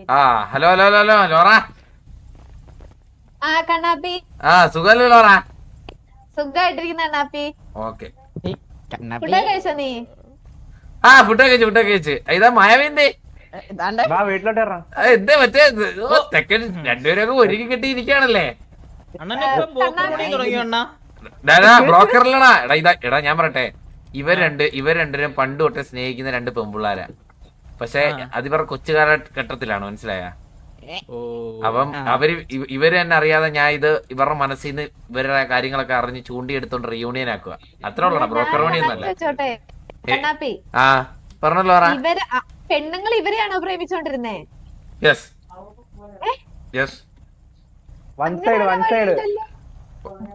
ആ hello hello hello hello Laura. സുഖല്ലേ Laura? സുഖമായിട്ടിരിക്കുന്ന കണ്ണാപ്പി. ഓക്കെ. കഴിച്ചോ നീ? ഫുഡൊക്കെ കഴിച്ച്. ഇതാ മായാവിന്റെ എന്തേ മറ്റേ രണ്ടുപേരൊക്കെ ഒരുക്കി കെട്ടിയിരിക്കാണല്ലേ? ബ്രോക്കറിലടാ. എടാ ഞാൻ പറയട്ടെ, ഇവർ രണ്ടുപേരും പണ്ട് തൊട്ടേ സ്നേഹിക്കുന്ന രണ്ട് പെമ്പിള്ളാരാ. പക്ഷെ അതിവർ കൊച്ചു കാലഘട്ടത്തിലാണ്, മനസ്സിലായ? അപ്പം ഇവര് തന്നെ അറിയാതെ ഞാൻ ഇവരുടെ മനസ്സിൽ നിന്ന് ഇവരുടെ കാര്യങ്ങളൊക്കെ അറിഞ്ഞ് ചൂണ്ടിയെടുത്തോണ്ട് റിയൂണിയൻ ആക്കുക. അത്ര ഉള്ളടാ, ബ്രോക്കർ പണിയൊന്നല്ല. ആ പറഞ്ഞല്ലോ. പെണ്ണുങ്ങൾ ഇവരെയാണോ പ്രേമിച്ചോണ്ടിരുന്നേ? Yes yes.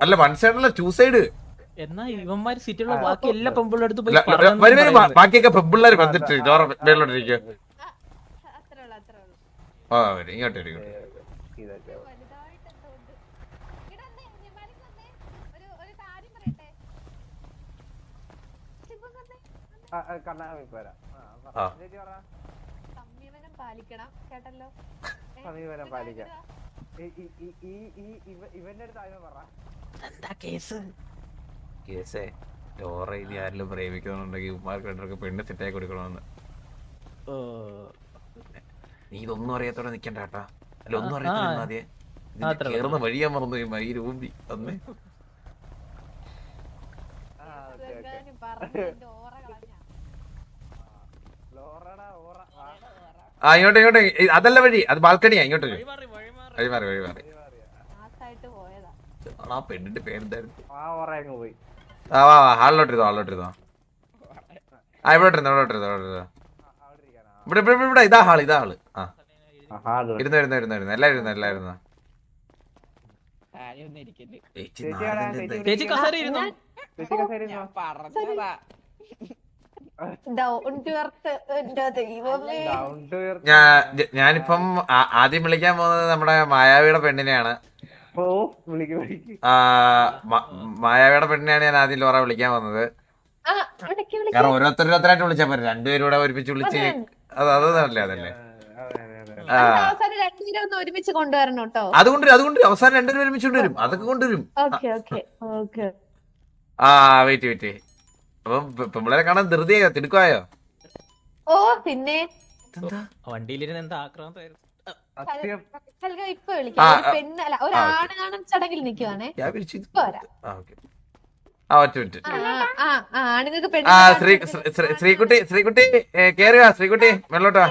അല്ല വൺ സൈഡ് അല്ല, ടു സൈഡ്. എന്നാ ഇവന്മാര് സിറ്റിയുള്ള ബാക്കി എല്ലാ പെമ്പിള്ളടുത്ത് പോയി ബാക്കിയൊക്കെ പെമ്പിള്ളേര് വന്നിട്ട് മേലോട്ടിരിക്കും. ഇങ്ങോട്ട് സംയമനം പാലിക്കണം കേട്ടല്ലോ. കേസേ ലോറ ഇനി ആരെങ്കിലും പ്രേമിക്കുന്നുണ്ടെങ്കിൽ ഉമ്മാർക്ക് രണ്ടൊക്കെ പെണ്ണ് സെറ്റായി കൊടുക്കണമെന്ന്. നീ ഇതൊന്നും അറിയാത്തോടെ നിക്കണ്ട കേട്ടാ. അല്ല ഒന്നും അറിയത്തില്ല. ആദ്യം കേറുന്ന വഴിയാ മറന്നു ഈ രൂപി അന്നേ. ഇങ്ങോട്ട് അതല്ല വഴി, അത് ബാൽക്കണിയാ. ഇങ്ങോട്ട് വഴി മാറി. ആ പെണ്ണിന്റെ പേരെന്തായിരുന്നു? ഹാളിലോട്ടിരുന്നോ. ഇവിടെ ഇതാ ഹാള്. ആ ഇരുന്നു എല്ലാരും. ഞാനിപ്പം ആദ്യം വിളിക്കാൻ പോകുന്നത് നമ്മുടെ മായാവിയുടെ പെണ്ണിനെയാണ്. മായാവിയുടെ പെണ്ണിനെയാണ് ഞാൻ ആദ്യം ലോറ വിളിക്കാൻ വന്നത്. കാരണം ഓരോരുത്തരായിട്ട് വിളിച്ചാൽ പോരെ, രണ്ടുപേരും കൂടെ ഒരുമിച്ച് വിളിച്ച് അതല്ലേ. അതുകൊണ്ട് അവസാനം രണ്ടുപേരും ഒരുമിച്ച് കൊണ്ടുവരും. അതൊക്കെ കൊണ്ടുവരും. വെയിറ്റ്. അപ്പം പെമ്പിളരെ കാണാൻ ധൃതിയായോ, തിടുക്കമായോ? ഓ പിന്നെ വണ്ടിയിലിരുന്ന് എന്താ ആക്രാന്തമായിരുന്നു. ഇപ്പൊ വിളിക്കാം. പെണ്ണല്ല, ഒരാണ് കാണാൻ ചടങ്ങിൽ നിൽക്കുവാണേ. ശ്രീകുട്ടി കേറുക. ശ്രീകുട്ടി വെള്ളോട്ടാ.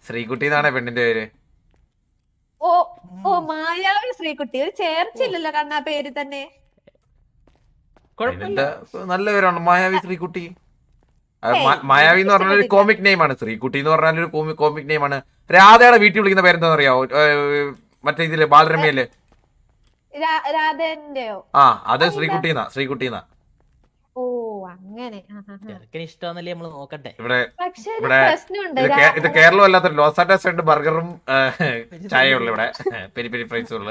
ശ്രീകുട്ടി എന്നാണ് പെണ്ണിന്റെ പേര്. ഓ മായാവി ശ്രീകുട്ടി. ഒരു ചേർച്ചില്ലല്ലോ കണ്ണാ പേര് തന്നെ. നല്ല പേരാണ് മായാവി ശ്രീകുട്ടി. മായാവി എന്ന് പറഞ്ഞ ഒരു കോമിക് നെയിമാണ്. ശ്രീകുട്ടി എന്ന് പറഞ്ഞാൽ ഒരു കോമിക് നെയിമാണ്. രാധയുടെ വീട്ടിൽ വിളിക്കുന്ന പേരെന്താന്ന് അറിയാവോ? മറ്റേ ഇതില് ബാലരമ്യയില് അത് ശ്രീകുട്ടിന്നാ. ഓ അങ്ങനെ ഇഷ്ടമാണല്ലേ നമ്മള് നോക്കട്ടെ. ഇവിടെ ഇത് കേരളം അല്ലാത്ത ലോസ് ആൻഡേഴ്സ് ഉണ്ട്. ബർഗറും ചായയുള്ള ഇവിടെ പെരി പെരി ഫ്രൈസുള്ള.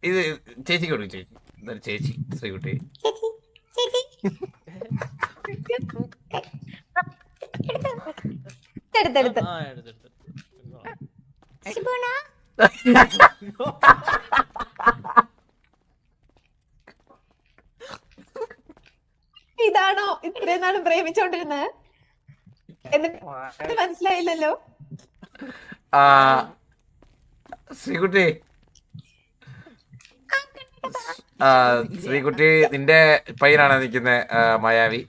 ഇത് ചേച്ചിക്ക് കൊടുക്കും. ചേച്ചി ശ്രീകുട്ടി. ഇതാണോ ഇത്രയും നാളും പ്രേമിച്ചോണ്ടിരുന്നത്? എന്നിട്ട് മനസ്സിലായില്ലല്ലോ. ശ്രീകുട്ടി നിന്റെ പയ്യനാണ് നിൽക്കുന്നത്, മായാവി.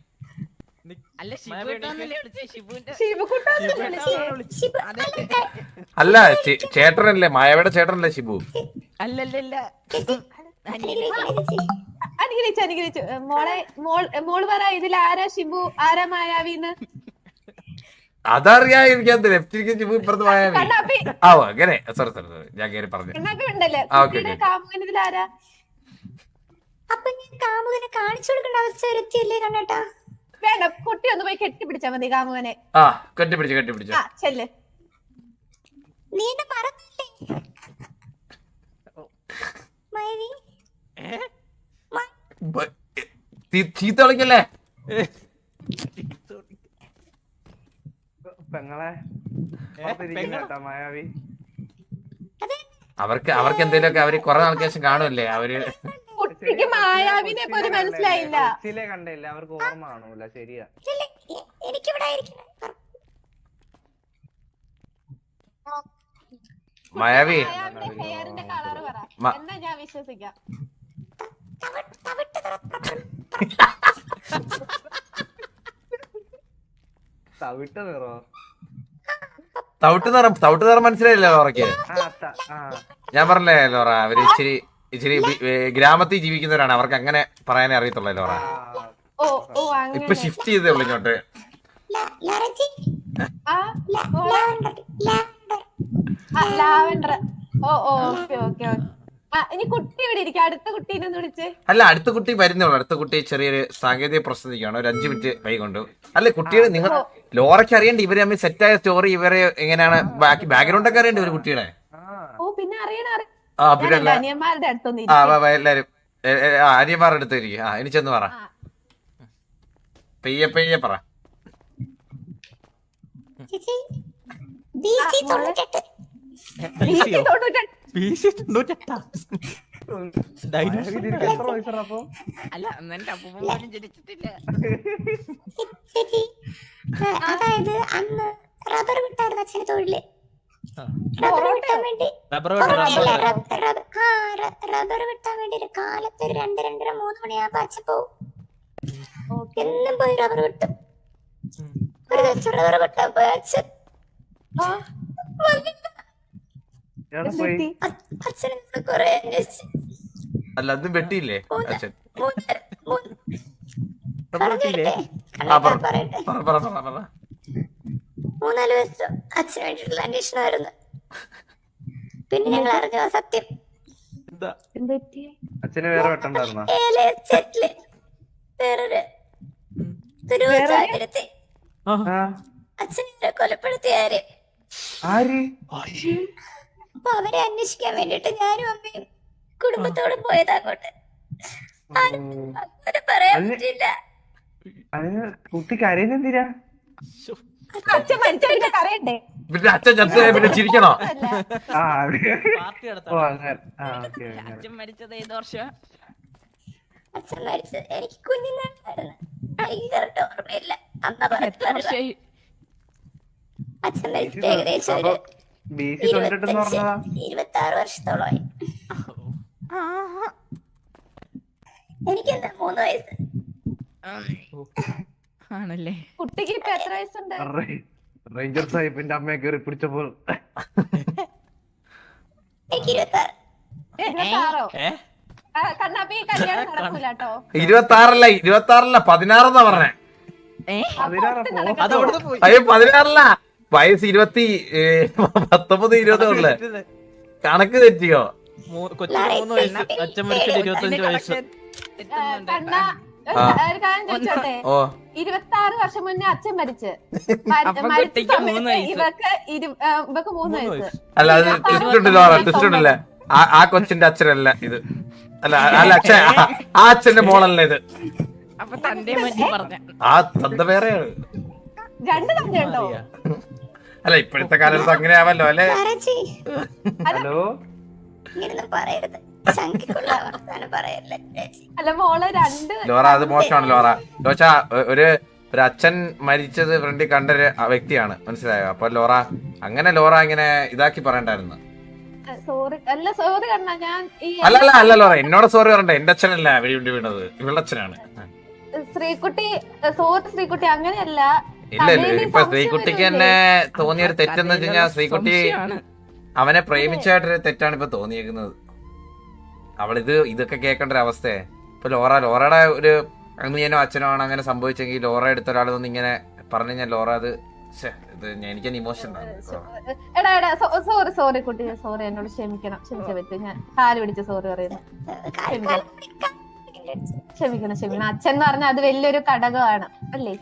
അല്ല ചേട്ടനല്ലേ, മായാവിയുടെ ചേട്ടനല്ലേ ഷിബു? അനുഗ്രഹിച്ചു. മോള് പറ, ഇതിൽ ആരാ ഷിബു, ആരാ മായാവിന്ന്? അതറിയാതിരിക്കാത്ത ലെഫ്റ്റിരിക്കുന്ന ഷിബു, ഇപ്പുറത്ത് മായാവി. അങ്ങനെ സോറി ഞാൻ കയറി പറഞ്ഞു. വേണ്ട, കുട്ടി ഒന്ന് പോയി കെട്ടിപ്പിടിച്ചാ മതി കാമുകനെ. കെട്ടിപ്പിടിച്ചു ചെല്ല്. ചീത്ത കളിക്കല്ലേ? പെങ്ങളെ മായാവി അവർക്ക് എന്തെങ്കിലുമൊക്കെ അവര് കുറെ നാൾക്ക് ശേഷം കാണുമല്ലേ അവര്. കുട്ടിക്ക് മായാവിനെ പോലും മനസ്സിലായില്ല. കൊച്ചിലെ കണ്ടില്ല, അവർക്ക് ഓർമ്മ കാണൂല. ശരിയാ. മായാവി മായാവിന്റെ ഹെയറിന്റെ കളർ പറ, എന്നാ ഞാൻ വിശ്വസിക്കാം. തവിട്ട് നിറോ? തവിട്ട് നിറം മനസ്സിലായില്ലേ ലോറയ്ക്ക്? ഞാൻ പറഞ്ഞേ ലോറ, അവര് ഇച്ചിരി ഗ്രാമത്തിൽ ജീവിക്കുന്നവരാണ്, അവർക്ക് അങ്ങനെ പറയാനേ അറിയത്തുള്ളൂ ലോറ. ഇപ്പൊ ഷിഫ്റ്റ് ചെയ്തേ ഉള്ളു ഇങ്ങോട്ട്. ലാവൻഡർ. ഓക്കെ. ഇനി കുട്ടി ഇവിടെ ഇരിക്കും, അടുത്ത കുട്ടീനെ ഒന്ന് വിളിച്ചേ. അല്ല, അടുത്ത കുട്ടി വരുന്നുള്ളൂ. അടുത്ത കുട്ടി ചെറിയൊരു സാങ്കേതിക പ്രശ്നത്തിക്കാണ്, ഒരു 5 മിനിറ്റ് വൈകൊണ്ടു. അല്ലെ കുട്ടികൾ നിങ്ങൾ ലോറയ്ക്ക് അറിയണ്ട, ഇവര് തമ്മിൽ സെറ്റായ സ്റ്റോറി, ഇവരെ എങ്ങനെയാണ് ബാക്ക്ഗ്രൗണ്ട് ഒക്കെ അറിയണ്ടേ ഒരു കുട്ടിയുടെ. പിന്നെ പിന്നെ അനിയന്മാരുടെ അടുത്തൊന്നും എല്ലാരും അനിയന്മാരുടെ അടുത്ത് ഇരിക്കും. ഇനി ചെന്ന് പറ, പെയ്യെ പറ. അതായത് അന്ന് റബ്ബർ വിട്ടായിരുന്നു അച്ഛന് തൊഴില്. റബ്ബർ വിട്ടാൻ വേണ്ടി ഒരു കാലത്ത് ഒരു 2-2:30-3 മണിയാകുമ്പോ അച്ഛൻ പോവും. എന്നും പോയി റബ്ബർ വിട്ടു. ഒരു ദിവസം റബ്ബർ വിട്ടാൻ പോയി അച്ഛൻ അച്ഛനെ കൊറേ അന്വേഷിച്ചു. അല്ല അതും വെട്ടിയില്ലേ അച്ഛൻ? പറയട്ടെ, 3-4 ദിവസം അച്ഛന് വേണ്ടിയിട്ടുള്ള അന്വേഷണമായിരുന്നു. പിന്നെ ഞങ്ങൾ അറിഞ്ഞു ആ സത്യം. അച്ഛന് വേറെ വെട്ടണ്ടായിരുന്നോ? വേറൊരു ദുരൂഹ സാഹചര്യത്തെ അച്ഛനെ കൊലപ്പെടുത്തിയ ആര്? അപ്പൊ അവരെ അന്വേഷിക്കാൻ വേണ്ടിട്ട് ഞാനും അമ്മയും കുടുംബത്തോടും പോയത് അങ്ങോട്ട്. പറയാൻ പറ്റില്ല. കുട്ടിക്ക് അറിയുന്നെന്തിനാ? അച്ഛൻ മരിച്ചതിന്റെ കരയണ്ടേ? പിന്നെ അച്ഛൻ പിന്നെ ചിരിക്കണോ? അച്ഛൻ മരിച്ചത് ഏത് വർഷം? അച്ഛൻ മരിച്ചത് എനിക്ക് കുഞ്ഞിനായിരുന്നു, കറക്റ്റ് ഓർമ്മയില്ല. അമ്മ പറഞ്ഞു അച്ഛൻ മരിച്ചിട്ട് ഏകദേശം ഒരു 26 വർഷത്തോളമായി. എനിക്കെന്താ 3 വയസ്സ് ആണല്ലേ? കുട്ടിക്ക് ഇപ്പൊ എത്ര വയസ്സുണ്ട്? റേഞ്ചർ സാഹിബിന്റെ അമ്മയെ കയറി പിടിച്ചപ്പോൾ എനിക്ക് 26. 26? കണ്ണാപ്പി കല്യാണം നടക്കൂല കേട്ടോ. 26 16 പറഞ്ഞേ. അയ്യോ 16 വയസ്സ് 20 19 20 ഉള്ളേ. കണക്ക് തെറ്റിയോ? കൊച്ചിന് 3 വയസ്സ്, അച്ഛൻ മരിച്ചിട്ട് 25 വയസ്സ്. കണ്ണ ഒരു കാര്യം ചോദിച്ചോട്ടെ, 26 വർഷം മുന്നേ അച്ഛൻ മരിച്ച് ഇവക്ക് 3 വയസ്സ്. അല്ല അത് ട്വിസ്റ്റ് ഉണ്ടല്ലേ, ആ കൊച്ചിന്റെ അച്ഛനല്ല ഇത്. അല്ല അച്ഛൻ ആ അച്ഛന്റെ മോളല്ല ഇത്. അപ്പൊ തന്റെ പറ്റി പറഞ്ഞ ആ തന്ത വേറെയാണ്. 2 തന്തയുണ്ടോ? അല്ല ഇപ്പോഴത്തെ കാലത്ത് അങ്ങനെ ആവല്ലോ അല്ലെ? ഹലോ, ഇങ്ങനൊന്നും പറയരുത്, ശങ്കിക്കുള്ള വർത്താനം പറയല്ലേ. അല്ല മോള് 2. ലോറ അത് മോശമാണ് ലോറ. ലോച്ച ഒരു അച്ഛൻ മരിച്ചത് ഫ്രണ്ടിൽ കണ്ടൊരു വ്യക്തിയാണ്, മനസ്സിലായോ? അപ്പൊ ലോറ ഇങ്ങനെ ഇതാക്കി പറയണ്ടായിരുന്നു. സോറി അല്ല, സോറി കണ്ണ, ഞാൻ അല്ല ലോറ എന്നോട് സോറി പറയണ്ട. എന്റെ അച്ഛനല്ല വെടി വീണത്, ഇവളുടെ അച്ഛനാണ്. ശ്രീകുട്ടി സോറി ശ്രീകുട്ടി, അങ്ങനെയല്ല. ഇല്ല ഇപ്പൊ ശ്രീകുട്ടിക്ക് തന്നെ തോന്നിയൊരു തെറ്റെന്ന് വെച്ച് കഴിഞ്ഞാൽ ശ്രീകുട്ടി അവനെ പ്രേമിച്ചായിട്ടൊരു തെറ്റാണ് ഇപ്പൊ തോന്നിയേക്കുന്നത്. ഇതൊക്കെ കേൾക്കേണ്ട ഒരു അവസ്ഥയെ. ഇപ്പൊ ലോറയുടെ ഒരു അമ്മയനോ അച്ഛനോ ആണ് അങ്ങനെ സംഭവിച്ചെങ്കിൽ ലോറ എടുത്ത ഒരാളൊന്നും ഇങ്ങനെ പറഞ്ഞു കഴിഞ്ഞാൽ ലോറ അത് എനിക്ക് ഇമോഷൻ സോറി കുട്ടി, സോറി, എന്നോട് ക്ഷമിക്കണം. ക്ഷമിച്ച പറ്റും, ഞാൻ കാല് പിടിച്ച് സോറി പറയുന്നു. ക്ഷമിക്കണം. അച്ഛൻ എന്ന് പറഞ്ഞാൽ അത് വലിയൊരു ഘടകമാണ് അല്ലേ?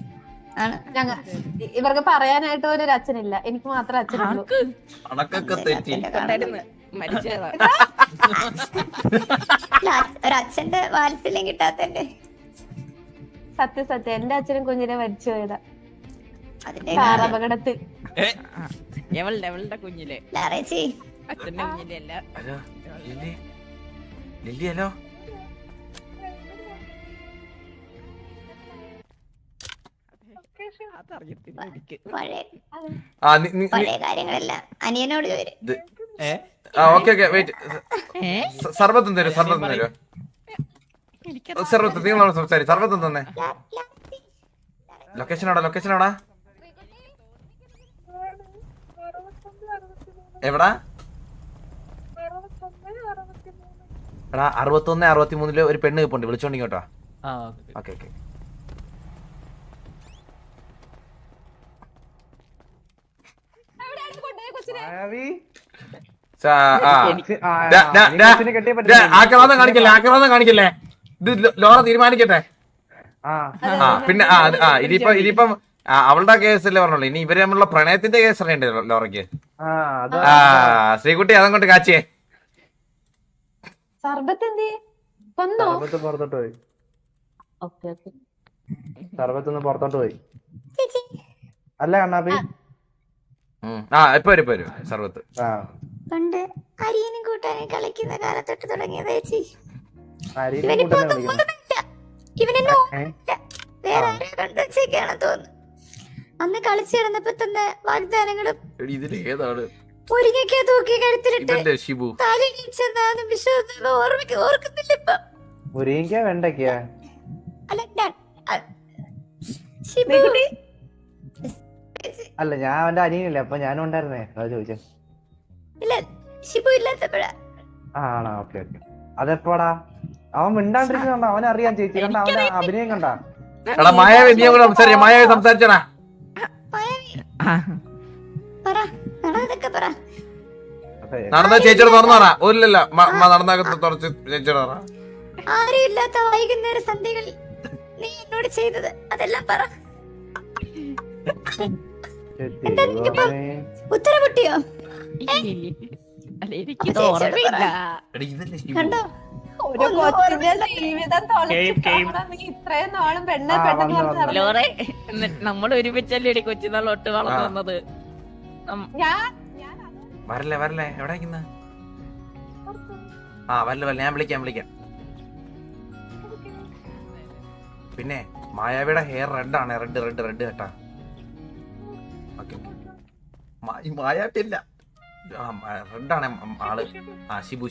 ഇവർക്ക് പറയാനായിട്ട് ഒരു അച്ഛനില്ല, എനിക്ക് മാത്രമേ അച്ഛനുള്ളൂ. ഒരച്ഛന്റെ വാത്സല്യം കിട്ടാത്തന്റെ സത്യം എന്റെ അച്ഛനും കുഞ്ഞിനെ മരിച്ചു പോയതാ അതിന്റെ കാർ അപകടത്തിൽ. എവളുടെ കുഞ്ഞിലെ ലാറേച്ചി അച്ഛന്റെ കുഞ്ഞിലെ അല്ല. Hello Lily, Lily hello. അതറിയത്തില്ല എനിക്ക്. പഴയ ആ പഴയ കാര്യങ്ങളെല്ലാം അനിയനോട് ചോര്. Okay wait. സർബത്തും തരൂ, സർബത്തും തരൂ. സർബത്ത് നിങ്ങളോട് സംസാരിക്കും. സർബത്തും തന്നെ. ലൊക്കേഷൻ എവിടാ? എവിടാ? എടാ 61 63 ഒരു പെണ്ണ് കിപ്പുണ്ട്, വിളിച്ചോണ്ടിങ്ങോട്ടോ. ആ ഓക്കെ ഓക്കെ. എവിടെയാണ് കൊണ്ടുപോയ കൊച്ചിനെ? മായാവി ആക്രമണം കാണിക്കല്ലേ. ഇത് ലോറ തീരുമാനിക്കട്ടെ. പിന്നെ ഇനിയിപ്പം അവളുടെ കേസല്ലേ പറഞ്ഞോളൂ. ഇനി ഇവര് തമ്മിലുള്ള പ്രണയത്തിന്റെ കേസ് അറിയണ്ടേ ലോറയ്ക്ക്? ശ്രീകുട്ടി അതങ്ങോട്ട് കാച്ചിയേ. സർബത്ത് എന്ത് കൊന്നോ? പുറത്തോട്ട് പോയി. Okay okay. സർബത്തൊന്ന് പുറത്തോട്ട് പോയി. അല്ല കണ്ണാപ്പി. ഇപ്പൊ വരും സർബത്ത്. പണ്ട് അരിയനും കൂട്ടാനും കളിക്കുന്ന കാലത്തൊട്ട് തുടങ്ങിയത് ചേച്ചി. അരിയും കൂട്ടനെ വിളിക്കണം. ഇവനെന്നെ വേറെ ആരെയോ കണ്ടു വെച്ചേക്കാണെന്ന് തോന്നുന്നു. അന്ന് കളിച്ചു കിടന്നപ്പോ തന്നെ വാഗ്ദാനങ്ങളും ഇതിൽ ഏതാണ് ഒരുങ്ങിയൊക്കെ തൂക്കി കഴുത്തിലിട്ട് ഇതല്ലേ ഷിബു? തലയിടിച്ചെന്നാലും വിശ്വാസം ഓർക്കുന്നില്ല ഇപ്പൊ. മുരിങ്ങ വെണ്ടയ്ക്കാ? അല്ല ശിബു. അല്ല ഞാൻ അവന്റെ അനിയനല്ലേ, അപ്പൊ ഞാനും ഉണ്ടായിരുന്നേ, അതാ ചോദിച്ചേ. ഇല്ല ശിബു ഇല്ലാത്തപ്പോഴാ. ആണോ? Okay okay. അതെപ്പോടാ? അവൻ മിണ്ടാണ്ടിരിക്കുന്നുണ്ടോ? അവനറിയാൻ ചേച്ചി കണ്ട, അവന്റെ അഭിനയം കണ്ട. എടാ മായാവി, നീ കൂടെ സംസാരിച്ച. മായാവി സംസാരിച്ചടാ. നടന്ന ചേച്ചിയോട് തുറന്നു പറ. ഒരില്ല നടന്നകത്ത് തുറച്ച് ചേച്ചിയോട് പറ. ആരും ഇല്ലാത്ത വൈകുന്നേര സന്ധ്യകളിൽ നീ എന്നോട് ചെയ്തത് അതെല്ലാം പറ. ഉത്തരം പൊട്ടിയോ? അല്ല എനിക്കിത് ഓർമ്മയില്ല. കണ്ടോ? ഒരു കൊച്ചിന്റെ ജീവിതം തൊലച്ചിട്ടാണ് ഇത്രയും നാളും പെണ്ണെന്ന് പറഞ്ഞത്. ലോറെ നമ്മൾ ഒരുമിച്ചല്ലേ കൊച്ചുനാൾ തൊട്ട് വളർന്നു വന്നത്. വരല്ലേ എവിടെ വല്ല ഞാൻ വിളിക്കാം. പിന്നെ മായാവിയുടെ ഹെയർ റെഡ് ആണ്. റെഡ് കേട്ടാ. മായാവില്ല, റെഡാണ് ആള്. ഷിബു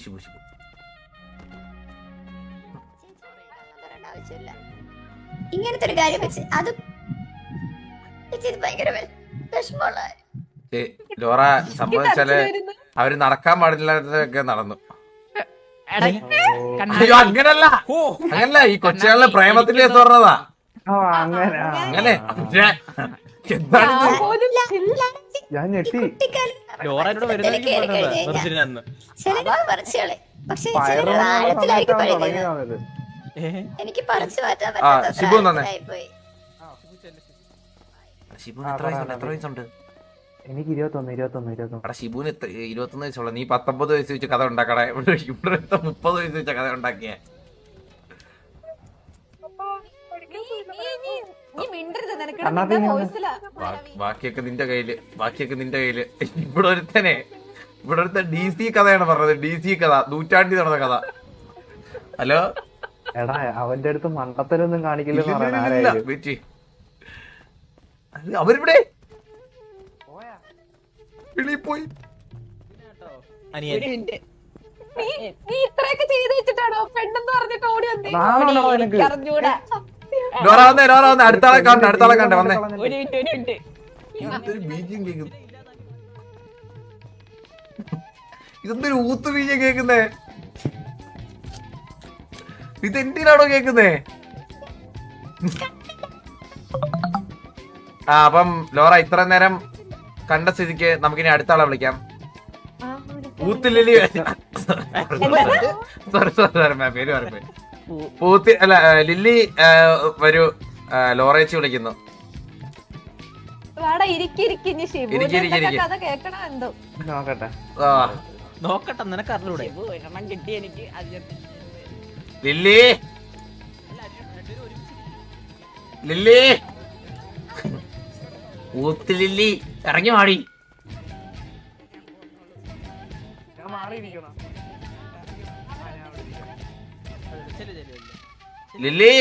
ഇങ്ങനത്തെ ഒരു കാര്യം വെച്ച് അത് ഭയങ്കര വിഷമമുള്ള. ലോറ സംഭവിച്ചാല് അവര് നടക്കാൻ പാടില്ലാത്തൊക്കെ നടന്നു. അയ്യോ അങ്ങനല്ല ഈ കൊച്ചുകളിലെ പ്രേമത്തിന്റെ കേസ് പറഞ്ഞതാ. അങ്ങനെ എന്താണ് ഞാൻ ഞെട്ടി. ലോറയോട് വരുന്ന എനിക്ക് പറിച്ചു മാറ്റാൻ ഷിബു തന്നെ. പോയി. ഷിബുന് എത്ര വയസ്സുണ്ട്? എനിക്ക് 21. എടാ ഷിബുന് 21 വയസ്സുള്ള. നീ 19 വയസ്സ് വെച്ച് കഥ ഉണ്ടാക്കട. ഇവിടെ 30 വയസ്സ് വെച്ച കഥ ഉണ്ടാക്കിയ. ബാക്കിയൊക്കെ നിന്റെ കയ്യില്. ഇവിടെ ഒരുത്തൻ DC കഥയാണ് പറഞ്ഞത്. DC കഥ, നൂറ്റാണ്ടി നടന്ന കഥ. ഹലോ എടാ അവന്റെ അടുത്ത് മണ്ടത്തരൊന്നും കാണിക്കില്ല. അവരിവിടെ പോയി. നീ ഇത്രയൊക്കെ ചെയ്ത് വെച്ചിട്ടാണോ പെണ്ണെന്ന് പറഞ്ഞിട്ട് ഓടി വന്നേ? അറിഞ്ഞൂടാ. ലോറ വന്നേ. അടുത്താളെ കണ്ടേ വന്നേ. ഇതെന്തൊരു ഊത്ത് വീഞ്ഞ കേക്കുന്നേ? ഇതെന്തിനാണോ കേക്കുന്നേ? അപ്പം ലോറ ഇത്ര നേരം കണ്ട സ്ഥിതിക്ക് നമുക്കിനി അടുത്ത ആളെ വിളിക്കാം. ഊത്തില്ലി പേര് പറഞ്ഞു. പൂത്തി അല്ല ലില്ലി വരൂ. ലോറേച്ചി വിളിക്കുന്നു. നോക്കട്ടെ നിനക്ക് അറിഞ്ഞൂടെ? കിട്ടി എനിക്ക്. ലില്ലി ലില്ലി ഊത്ത് ലില്ലി ഇറങ്ങി മാടി. ഞാൻ മാറിയിരിക്കണം. ലില്ലി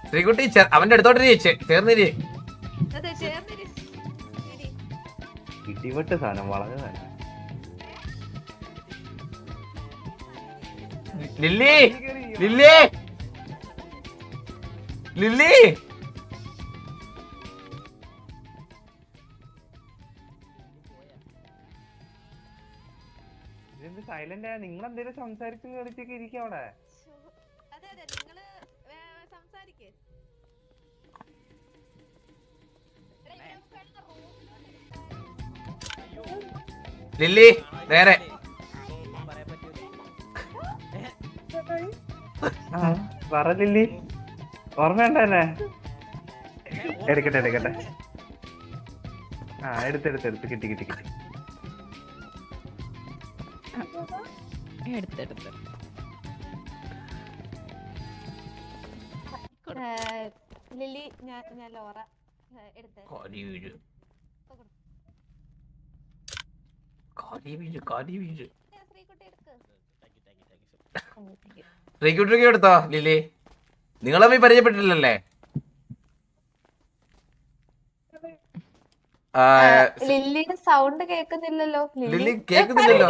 ശ്രീകുട്ടി അവന്റെ അടുത്തോട്ട് ചേർന്നിരി. അതെ ചേർന്നിരി. എടി. ഇടിവെട്ട് സാധനം വളരെ നല്ല. ലില്ലി ലില്ലി ലില്ലി ഇതെന്ത് സൈലന്റ് ആയ? നിങ്ങൾ എന്തേലും സംസാരിച്ചു കളിച്ചൊക്കെ ഇരിക്കും അവിടെ. അതെ അതെ നിങ്ങള് സംസാരിക്കേ. ലില്ലി നേരെ പറഞ്ഞില്ലേ? ഓർമ്മയുണ്ടല്ലേ? എടുക്കട്ടെ എടുക്കട്ടെ. എടുത്തെടുത്ത് കിട്ടി. ലില്ലി ഞാൻ ലോറ എടുത്തേ. ശ്രീകുട്ടി എടുക്ക്. ശ്രീകുട്ടിക്ക് എടുത്തോ ലില്ലി? നിങ്ങളെ പരിചയപ്പെട്ടില്ലല്ലേ? ലില്ലിയുടെ സൗണ്ട് കേൾക്കുന്നില്ലല്ലോ. ലില്ലി കേൾക്കുന്നില്ലല്ലോ.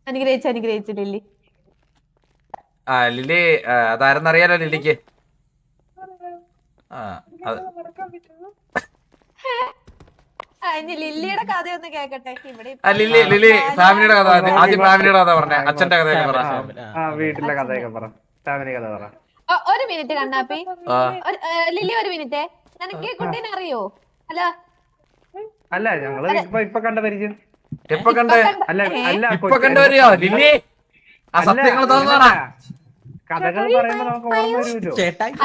അനുഗ്രഹിച്ചു ലില്ലി. ലില്ലി അതാരെന്നറിയാലോ ലില്ലിക്ക്. ലില്ലിയുടെ കഥയൊന്ന് കേക്കട്ടെ. ഇവിടെ ലില്ലി ഫാമിലിയുടെ കഥ, ആദ്യം ഫാമിലിയുടെ കഥ പറഞ്ഞേ. അച്ഛന്റെ കഥയൊക്കെ പറ. വീട്ടിലെ കഥയൊക്കെ പറ. ഫാമിലി കഥ പറ. ഒരു മിനിറ്റ് കണ്ണാപ്പി. ലില്ലി ഒരു മിനിറ്റ്. നിനക്ക് ഈ കുട്ടീനെ അറിയോ? അല്ല ഞങ്ങള് ഇപ്പൊ കണ്ട പരിചയം. എപ്പൊ കണ്ട്? അല്ല ഇപ്പൊ കണ്ടുവരിയോ ലില്ലി? ആ സത്യങ്ങൾ തോന്നാ കഥകൾ പറയുമ്പോ നമുക്ക് ഓർമ്മ വരുമല്ലോ.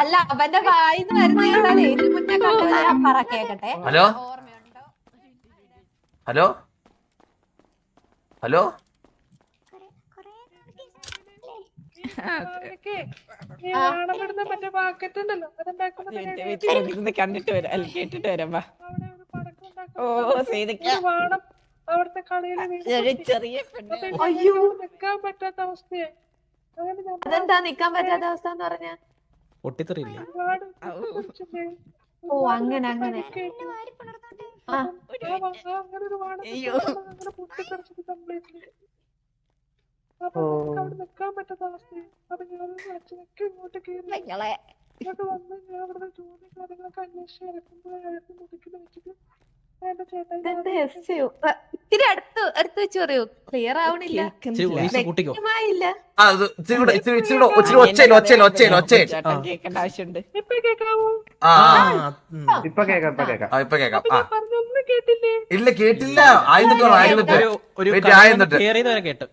അല്ല അവന്റെ വായിന്ന് വരുന്ന ഇതിന് മുന്നേ കണ്ടവരെ ഞാൻ പറ കേക്കട്ടെ. ഹലോ ഓർമ്മയുണ്ടോ? ഹലോ ഹലോ കണ്ടിട്ട് വരാം, അല്ല കേട്ടിട്ട് വരാം. ഓ അവിടുത്തെ കളിയിൽ ചെറിയ നിൽക്കാൻ പറ്റാത്ത അവസ്ഥയായി. അതെന്താ നിക്കാൻ പറ്റാത്ത അവസ്ഥ എന്ന് പറഞ്ഞ? പൊട്ടിത്തെറിയില്ലേ? ഓ അങ്ങനെ അങ്ങനെ. അവിടെ നിൽക്കാൻ പറ്റാത്ത അവസ്ഥയായി. അപ്പൊ ഞാൻ അച്ഛനൊക്കെ ഇങ്ങോട്ട് കയറി ഇങ്ങോട്ട് വന്ന് ഞാൻ അവിടെ ജോലി കാര്യങ്ങളൊക്കെ അന്വേഷിച്ച് ഇറക്കുമ്പോഴായിരുന്നു മുടിക്കുന്ന വെച്ചിട്ട് എന്റെ ചേട്ടാ ഇത്തിരി അടുത്ത് വെച്ച് പറയൂ. ക്ലിയർ ആവണില്ല, വ്യക്തമായില്ല. ആവശ്യമുണ്ട്. ഇപ്പൊ കേൾക്കാവോ? ഇപ്പൊ കേക്കാം. പറഞ്ഞൊന്നും കേട്ടില്ലേ? ഇല്ല കേട്ടില്ല. കേട്ടു.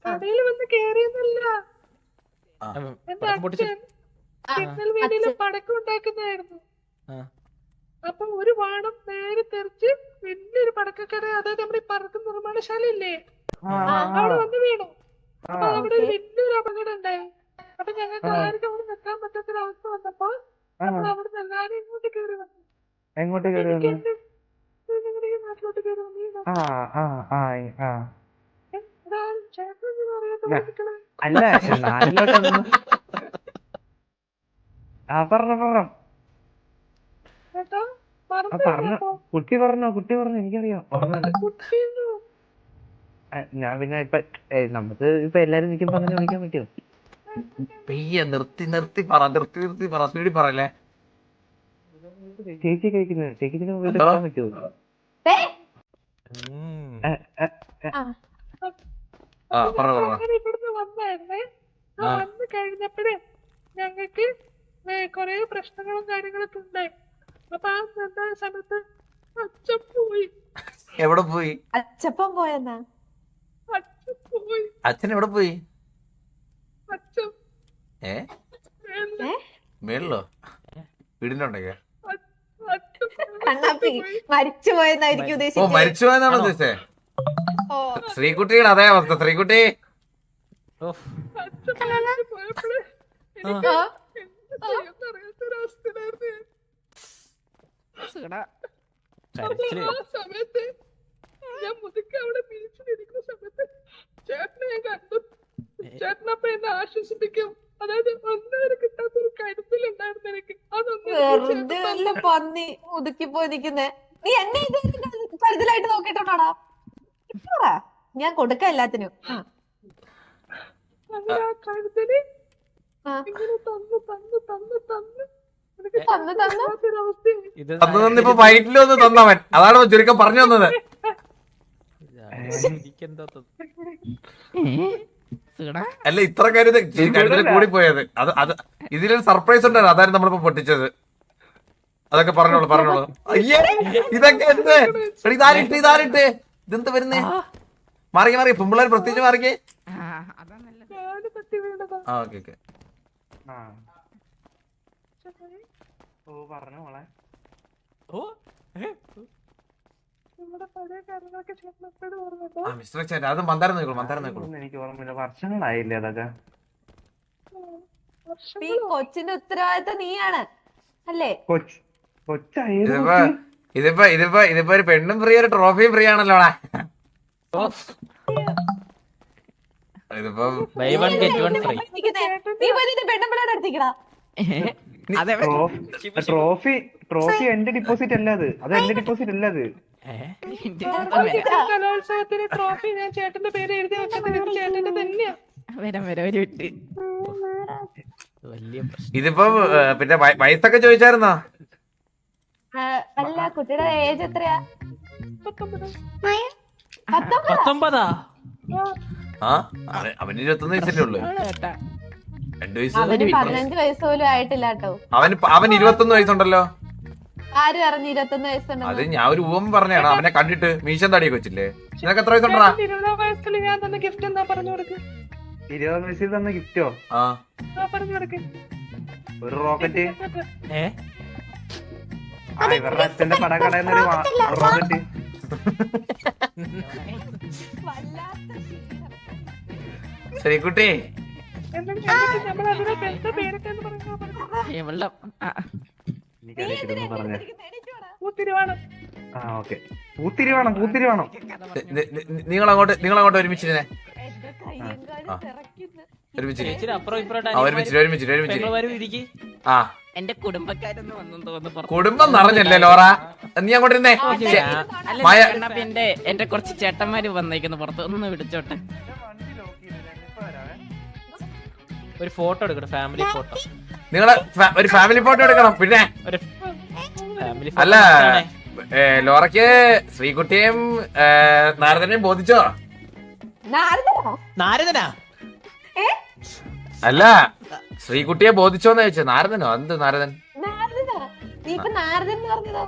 കടയിൽ വന്ന് കേറിയെന്നല്ല, എന്റെ അച്ഛൻ സിഗ്നൽ വേദിയില് പടക്കം ഉണ്ടാക്കുന്നതായിരുന്നു. അപ്പൊ ഒരു വാണം നേരെ തെറിച്ച് വലിയൊരു പടക്കക്കട, അതായത് നമ്മുടെ ഈ പറക്കുന്ന നിർമ്മാണശാല ഇല്ലേ, അവിടെ വന്ന് വീണു. അപ്പൊ അവിടെ വലിയൊരു അപകടം ഉണ്ടായി. അപ്പൊ ഞങ്ങൾക്ക് ആർക്കും അവിടെ നിൽക്കാൻ പറ്റാത്തൊരവസ്ഥ വന്നപ്പോ നമ്മൾ അവിടെ നിന്ന് എല്ലാരും ഇങ്ങോട്ട് കയറി വന്നു. എങ്ങോട്ട് കയറി വന്നു? ഞങ്ങളുടെ ഈ നാട്ടിലോട്ട് കയറി വന്നു. ചേട്ടൻ അറിയാത്ത അല്ല നാട്ടിലോട്ട് പറഞ്ഞോ. ചേട്ടാ കുട്ടി പറഞ്ഞോ എനിക്കറിയാം. ഞാൻ പിന്നെ ഇപ്പൊ നമുക്ക് ഇപ്പൊ എല്ലാരും നിൽക്കുമ്പോ അങ്ങനെ വിളിക്കാൻ പറ്റുമോ? പെയ്യ നിർത്തി പറ സ്പീഡിൽ പറയല്ലേ. ചേച്ചി കഴിക്കുന്നത് ചേച്ചിക്ക് വിളിക്കാൻ പറ്റുമോ? അങ്ങനെ ഇവിടുന്ന് വന്നായിരുന്നേ. വന്ന് കഴിഞ്ഞപ്പോഴേ ഞങ്ങൾക്ക് കൊറേ പ്രശ്നങ്ങളും കാര്യങ്ങളൊക്കെ ഉണ്ടായി. അപ്പൊ ആ സമയത്ത് അച്ഛൻ പോയി. എവിടെ പോയി? അച്ഛപ്പം പോയെന്നാ? അച്ഛൻ എവിടെ പോയി? അച്ഛൻ മേളിലോ? വീടിന്റെ ഉണ്ടെങ്കിൽ കണ്ണാപ്പി മരിച്ചു പോയെന്നായിരിക്കും ഓ ഉദ്ദേശിച്ചത്. മരിച്ചു പോയെന്നാണ് ഉദ്ദേശിച്ചേ. ഓ ശ്രീകുട്ടിയുടെ അതേ അവസ്ഥ. ശ്രീകുട്ടി ഓഫ്. അച്ഛൻ മരിച്ചു പോയപ്പോഴേ എനിക്ക് ആ. എന്ത് ചെയ്യുമെന്നറിയാത്തൊരവസ്ഥയിലായിരുന്നു ഞാൻ. കരച്ചില്. ആ സമയത്ത് ഞാൻ മുതുക്കി അവിടെ ബീച്ചിലിരിക്കുന്ന സമയത്ത് ചേട്ടനെ ഞാൻ കണ്ടു. ചേട്ടനപ്പൊ എന്നെ ആശ്വസിപ്പിക്കും. അതായത് ഒന്നുവരെ കിട്ടാത്തൊരു കരുതലുണ്ടായിരുന്നു എനിക്ക്. അതൊന്നും വെറുതെ വല്ല പന്നി ഒതുക്കി പോയി നിക്കുന്നേ. നീ എന്നെ കരുതലായിട്ട് നോക്കിട്ടോടാ. ഞാൻ കൊടുക്ക എല്ലാത്തിനും. അങ്ങനെ ആ കരുതല് ആ. ഇങ്ങനെ തന്നു തന്നു തന്നു തന്നു എനിക്ക് തന്നു തന്നു കിട്ടാത്തൊരവസ്ഥയായി. ഇത് ഇപ്പൊ വയറ്റിലൊന്ന് തന്നവൻ. അതാണ് ചുരുക്കം പറഞ്ഞു വന്നത്. എനിക്കെന്തോ അല്ല ഇത്ര കരുതൽ കൂടിപ്പോയത്. അത് ഇതിലൊരു സർപ്രൈസ് ഉണ്ടായിരുന്നു. അതായിരുന്നു നമ്മളിപ്പോ പൊട്ടിച്ചത്. അതൊക്കെ പറഞ്ഞോളൂ പറഞ്ഞോളൂ. അയ്യേ ഇതൊക്കെ എന്ത് ഇതാരിട്ട് ഇതെന്താ വരുന്നേ? മാറിക്കേ മാറിക്കേ പെമ്പിള്ളേർ പ്രത്യേകിച്ച് മാറിക്കേ. ഞാന് തട്ടി വീണതാ. ആ ഓക്കെ ഓക്കെ. ആ. ഓ പറഞ്ഞു മോളെ. ഓ നമ്മുടെ പഴയ കാര്യങ്ങളൊക്കെ ചേട്ടനോട് ഓർമ്മയുണ്ടോ? ആ മിസ്റ്റർ ചേട്ടാ അത് മന്ദാരം നോക്കോളൂ മന്ദാരം നോക്കോളൂ. അതൊന്നും എനിക്ക് ഓർമ്മയില്ല. വർഷങ്ങളായില്ലേ അതൊക്കെ. ഈ കൊച്ചിന്റെ ഉത്തരവാദിത്തം നീയാണ് അല്ലേ? കൊച്ചായത് ഇതിപ്പോ ഒരു പെണ്ണും ഫ്രീ ഒരു ട്രോഫിയും ഫ്രീ ആണല്ലോടാ. ഇതിപ്പോ buy one get one free. നീ പോയി നിന്റെ പെണ്ണുമ്പിള്ളേടെ അടുത്തേക്കടാ. ട്രോഫി എന്റെ ഡിപ്പോസിറ്റ് അല്ല അത് എന്റെ ഡിപ്പോസിറ്റ് അല്ല അത്. കലോത്സവത്തിന് ട്രോഫി ഞാൻ ചേട്ടന്റെ പേര് എഴുതി വെക്കുന്നത് ഇത് ചേട്ടന്റെ തന്നെയാ. വലിയ പ്രശ്നം. ഇതിപ്പോ പിന്നെ വയസ്സൊക്കെ ചോദിച്ചായിരുന്നോ? അല്ല കുട്ടിയുടെ ഏജ് എത്രയാ? 19. ആ അവന് 21 വയസ്സല്ലേ ഉള്ളു. 2 വയസ്സ്. അവന് 15 വയസ്സ് പോലും ആയിട്ടില്ല കേട്ടോ. അവൻ 21 വയസ്സുണ്ടല്ലോ. ആര് പറഞ്ഞു 21 വയസ്സുണ്ടെന്ന്? അത് ഞാൻ ഒരു ഊമ പറഞ്ഞാണ്. അവനെ കണ്ടിട്ട് മീശൻ തടിയൊക്കെ വെച്ചില്ലേ. നിനക്ക് എത്ര വയസ്സുണ്ടാ? 20 വയസ്സിൽ ഞാൻ തന്ന ഗിഫ്റ്റ് എന്താ പറഞ്ഞു കൊടുക്ക്. 20 വയസ്സിൽ തന്ന ഗിഫ്റ്റോ? ആ പറഞ്ഞു കൊടുക്ക്. ഒരു റോക്കറ്റ്. ഏ ഇവരുടെ അച്ഛന്റെ പടകടന്നൊരു റോക്കറ്റ്. വല്ലാത്ത ശീലം. ശ്രീകുട്ടി എന്നിട്ട് നമ്മൾ അതിനെ എന്താ പേരൊക്കെ എന്ന് പറയുന്നത് എനിക്കറിയത്തില്ലെന്ന് പറഞ്ഞ. പൂത്തിരുവാണം. ആ ഓക്കെ. പൂത്തിരി വേണം. നിങ്ങളങ്ങോട്ട് ഒരുമിച്ചിരുന്നേ. എന്റെ കയ്യും കാലും തിറക്കുന്നു. ഒരുമിച്ചിരി ചേച്ചിയുടെ അപ്പുറം ഇപ്പുറം ഒരുമിച്ചിരി. ഇരിക്കും. ആ എന്റെ കുടുംബക്കാരൊന്നും വന്നു തോന്നുന്നു. കുടുംബം നിറഞ്ഞല്ലേ ലോറ. നീ അങ്ങോട്ട് ഇരുന്നേ. എന്റെ കുറച്ച് ചേട്ടന്മാര് വന്നേക്കുന്നു പുറത്ത്. ഒന്ന് വിളിച്ചോട്ടെ. ഒരു ഫോട്ടോ എടുക്കണം. Family photo. നിങ്ങളെ ഒരു ഫാമിലി ഫോട്ടോ എടുക്കണം. പിന്നെ ഒരു ഫാമിലി അല്ല ലോറയ്ക്ക് ശ്രീകുട്ടിയെയും നാരദനെയും ബോധിച്ചോ? നാരദനോ? നാരദനാ? അല്ല ശ്രീകുട്ടിയെ ബോധിച്ചോന്ന് ചോദിച്ചു. നാരദനോ? എന്ത് നാരദൻ? നാരദനാ? നീ ഇപ്പൊ നാരദൻ എന്ന് പറഞ്ഞതോ?